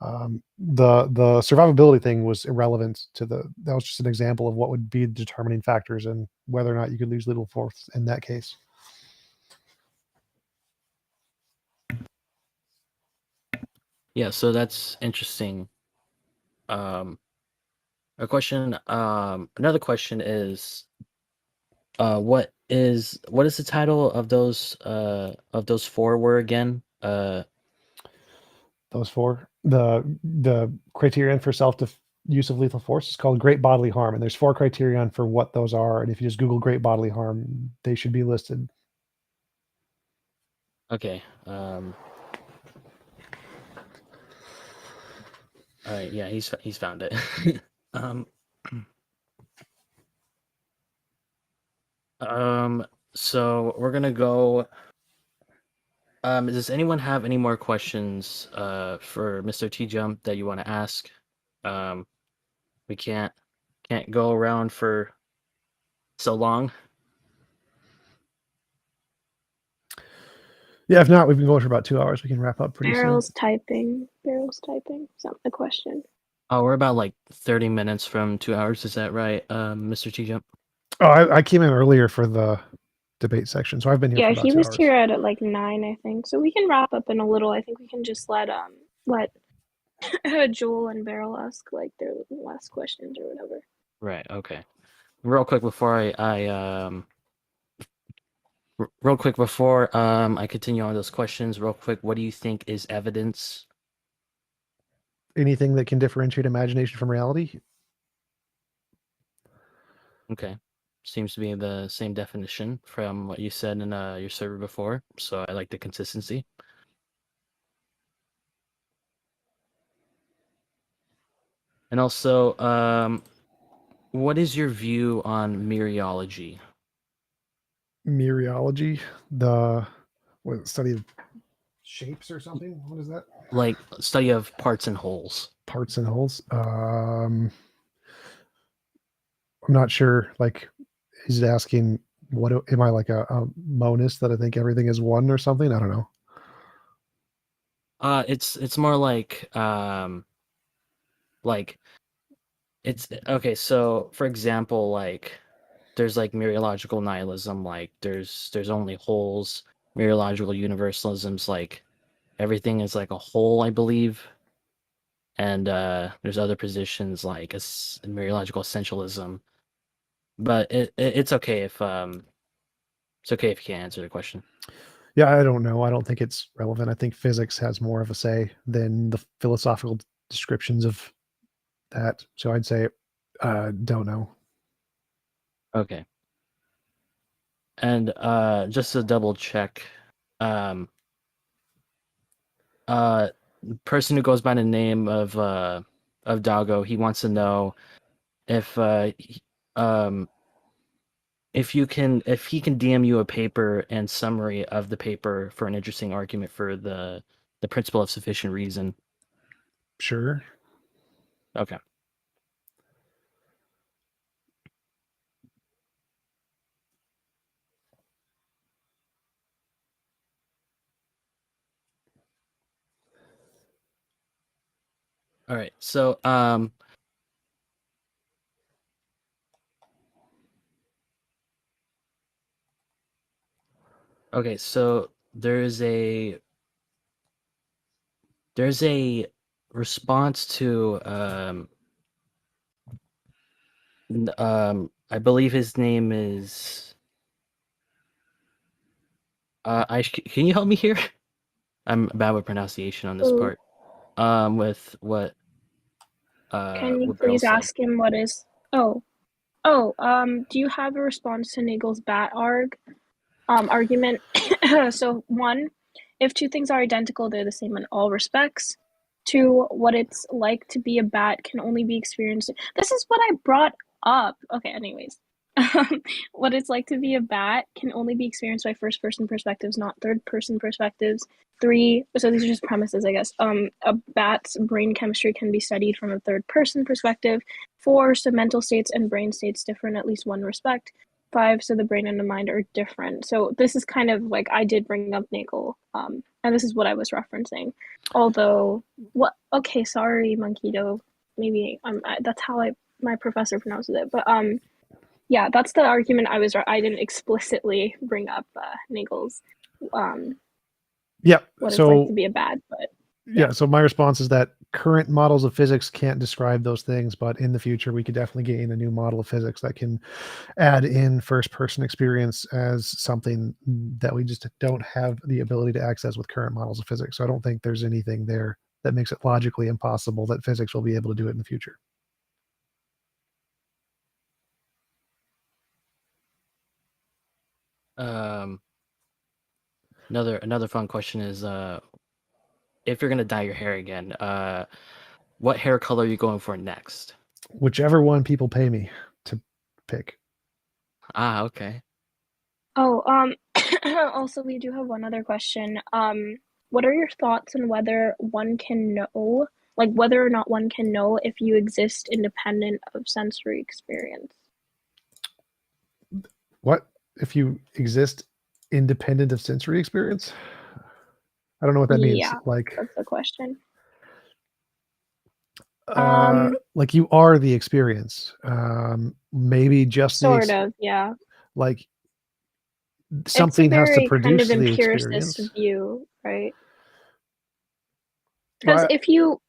The survivability thing was irrelevant to that was just an example of what would be the determining factors and whether or not you could lose lethal force in that case. Yeah, so that's interesting. A question. Another question is, what is the title of those 4 were again? Those 4. The criterion for use of lethal force is called great bodily harm, and there's 4 criterion for what those are. And if you just Google great bodily harm, they should be listed. Okay. All right. Yeah, he's found it. So we're gonna go. Does anyone have any more questions for Mr. TJump that you want to ask? We can't go around for so long. Yeah, if not, we've been going for about 2 hours. We can wrap up pretty Barrel's soon. typing. Is that the question? Oh, we're about like 30 minutes from 2 hours. Is that right, Mr. TJump? Oh, I came in earlier for the debate section, so I've been here for Yeah, about he 2 was hours. here at like 9, I think. So we can wrap up in a little. I think we can just let Joel and Barrel ask like their last questions or whatever. Right. Okay. Real quick before I continue on those questions, real quick, what do you think is evidence? Anything that can differentiate imagination from reality. Okay. Seems to be the same definition from what you said in your server before, so I like the consistency. And also, what is your view on mereology? Mereology, study of shapes or something. What is that? Like study of parts and wholes. Parts and wholes. I'm not sure. Like, is it asking what am I, like a monist that I think everything is one or something? I don't know. It's more like it's okay. So for example, like there's like mereological nihilism, like there's only wholes. Mereological universalism's like everything is like a whole, I believe. And there's other positions like mereological essentialism. But it's okay if you can't answer the question. Yeah, I don't know. I don't think it's relevant. I think physics has more of a say than the philosophical descriptions of that. So I'd say, don't know. Okay. And just to double check, person who goes by the name of Doggo, he wants to know if he can DM you a paper and summary of the paper for an interesting argument for the principle of sufficient reason. Sure. Okay. All right. So okay, so there's a response to I believe his name is Can you help me here? I'm bad with pronunciation on this Ooh. part. With what? Can you what Beryl please said. ask him what is? Do you have a response to Nagel's bat argument? So 1, if two things are identical, they're the same in all respects. 2, what it's like to be a bat can only be experienced. This is what I brought up. Okay, anyways. What it's like to be a bat can only be experienced by first-person perspectives, not third-person perspectives. 3, so these are just premises, I guess. A bat's brain chemistry can be studied from a third-person perspective. 4, so mental states and brain states differ in at least one respect. 5, so the brain and the mind are different. So this is kind of like, I did bring up Nagel, and this is what I was referencing. Although, okay, sorry, Monkito. Maybe that's how my professor pronounces it. But yeah, that's the argument I didn't explicitly bring up Nagel's Yeah. what it's So like to be a bat, but yeah. So my response is that current models of physics can't describe those things, but in the future we could definitely gain a new model of physics that can add in first-person experience as something that we just don't have the ability to access with current models of physics. So I don't think there's anything there that makes it logically impossible that physics will be able to do it in the future. Another fun question is, if you're gonna dye your hair again, what hair color are you going for next? Whichever one people pay me to pick. Ah, okay. Also we do have one other question. What are your thoughts on whether one can know, like whether or not one can know if you exist independent of sensory experience? What if you exist independent of sensory experience? I don't know what that means. Yeah, Like, that's the question. like you are the experience. Maybe just sort of, yeah. like something has to produce kind of the empiricist experience. view, right? Well, Because if you,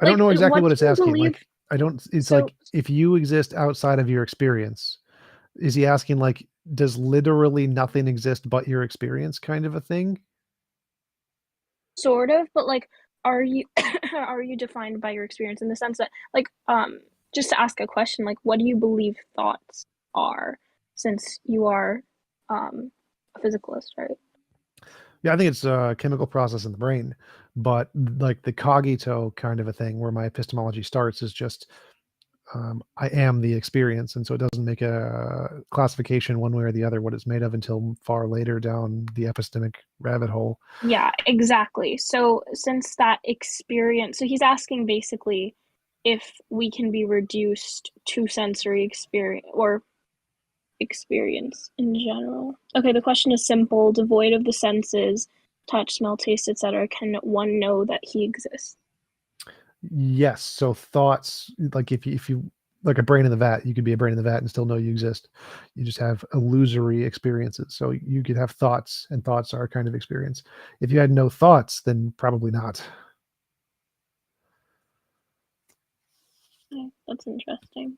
I don't know exactly what it's do you asking. believe? Like, I don't. It's So- like if you exist outside of your experience, is he asking like, does literally nothing exist but your experience, kind of a thing? Sort of, but like, are you are you defined by your experience in the sense that, like, just to ask a question, like, what do you believe thoughts are, since you are a physicalist, right? Yeah, I think it's a chemical process in the brain, but like the cogito kind of a thing where my epistemology starts is just I am the experience, and so it doesn't make a classification one way or the other what it's made of until far later down the epistemic rabbit hole. Yeah, exactly. So since that experience, so he's asking basically if we can be reduced to sensory experience or experience in general. Okay, the question is simple. Devoid of the senses, touch, smell, taste, etc., can one know that he exists? Yes. So thoughts, like if you like a brain in the vat, you could be a brain in the vat and still know you exist. You just have illusory experiences. So you could have thoughts, and thoughts are a kind of experience. If you had no thoughts, then probably not. Yeah, that's interesting.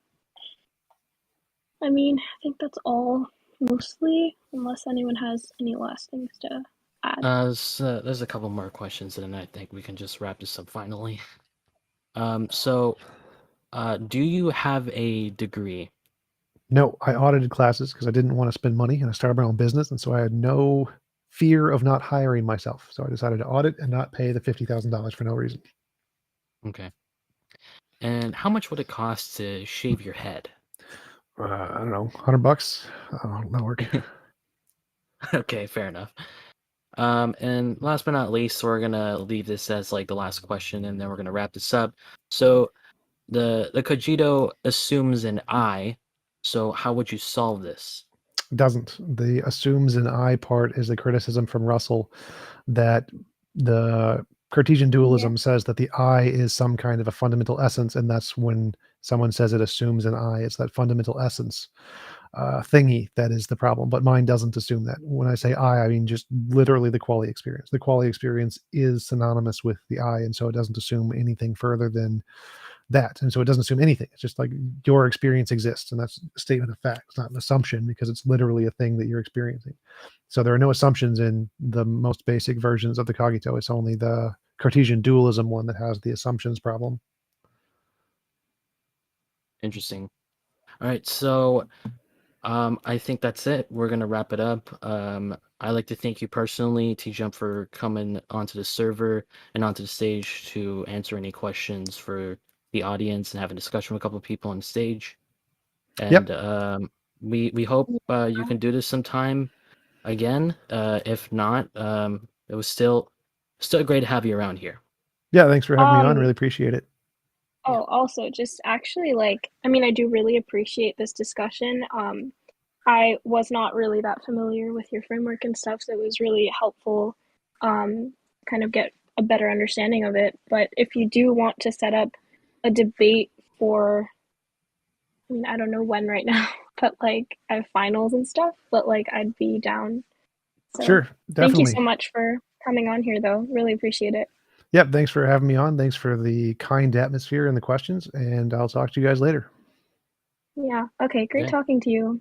I mean, I think that's all mostly, unless anyone has any last things to add. There's a couple more questions, and then I think we can just wrap this up finally. So, do you have a degree? No, I audited classes because I didn't want to spend money, and I started my own business, and so I had no fear of not hiring myself. So I decided to audit and not pay the $50,000 for no reason. Okay. And how much would it cost to shave your head? I don't know, $100. That'll work. Okay, fair enough. And last but not least, we're gonna leave this as like the last question, and then we're gonna wrap this up. So, the Cogito assumes an I. So, how would you solve this? Doesn't. The assumes an I part is the criticism from Russell that the Cartesian dualism says that the I is some kind of a fundamental essence, and that's when someone says it assumes an I. It's that fundamental essence thingy that is the problem. But mine doesn't assume that. When I say I mean just literally the quality experience. The quality experience is synonymous with the I, and so it doesn't assume anything further than that. And so it doesn't assume anything. It's just like your experience exists, and that's a statement of fact. It's not an assumption because it's literally a thing that you're experiencing. So there are no assumptions in the most basic versions of the Cogito. It's only the Cartesian dualism one that has the assumptions problem. Interesting. All right, so I think that's it. We're gonna wrap it up. I'd like to thank you personally, TJump, for coming onto the server and onto the stage to answer any questions for the audience and have a discussion with a couple of people on the stage. And we hope you can do this sometime again. If not, it was still great to have you around here. Yeah, thanks for having me on. Really appreciate it. Oh, also, just actually, like, I mean, I do really appreciate this discussion. I was not really that familiar with your framework and stuff, so it was really helpful kind of get a better understanding of it. But if you do want to set up a debate for, I mean, I don't know when right now, but like I have finals and stuff, but like I'd be down. So, sure, definitely. Thank you so much for coming on here, though. Really appreciate it. Yep, thanks for having me on. Thanks for the kind atmosphere and the questions, and I'll talk to you guys later. Yeah, okay, great talking to you.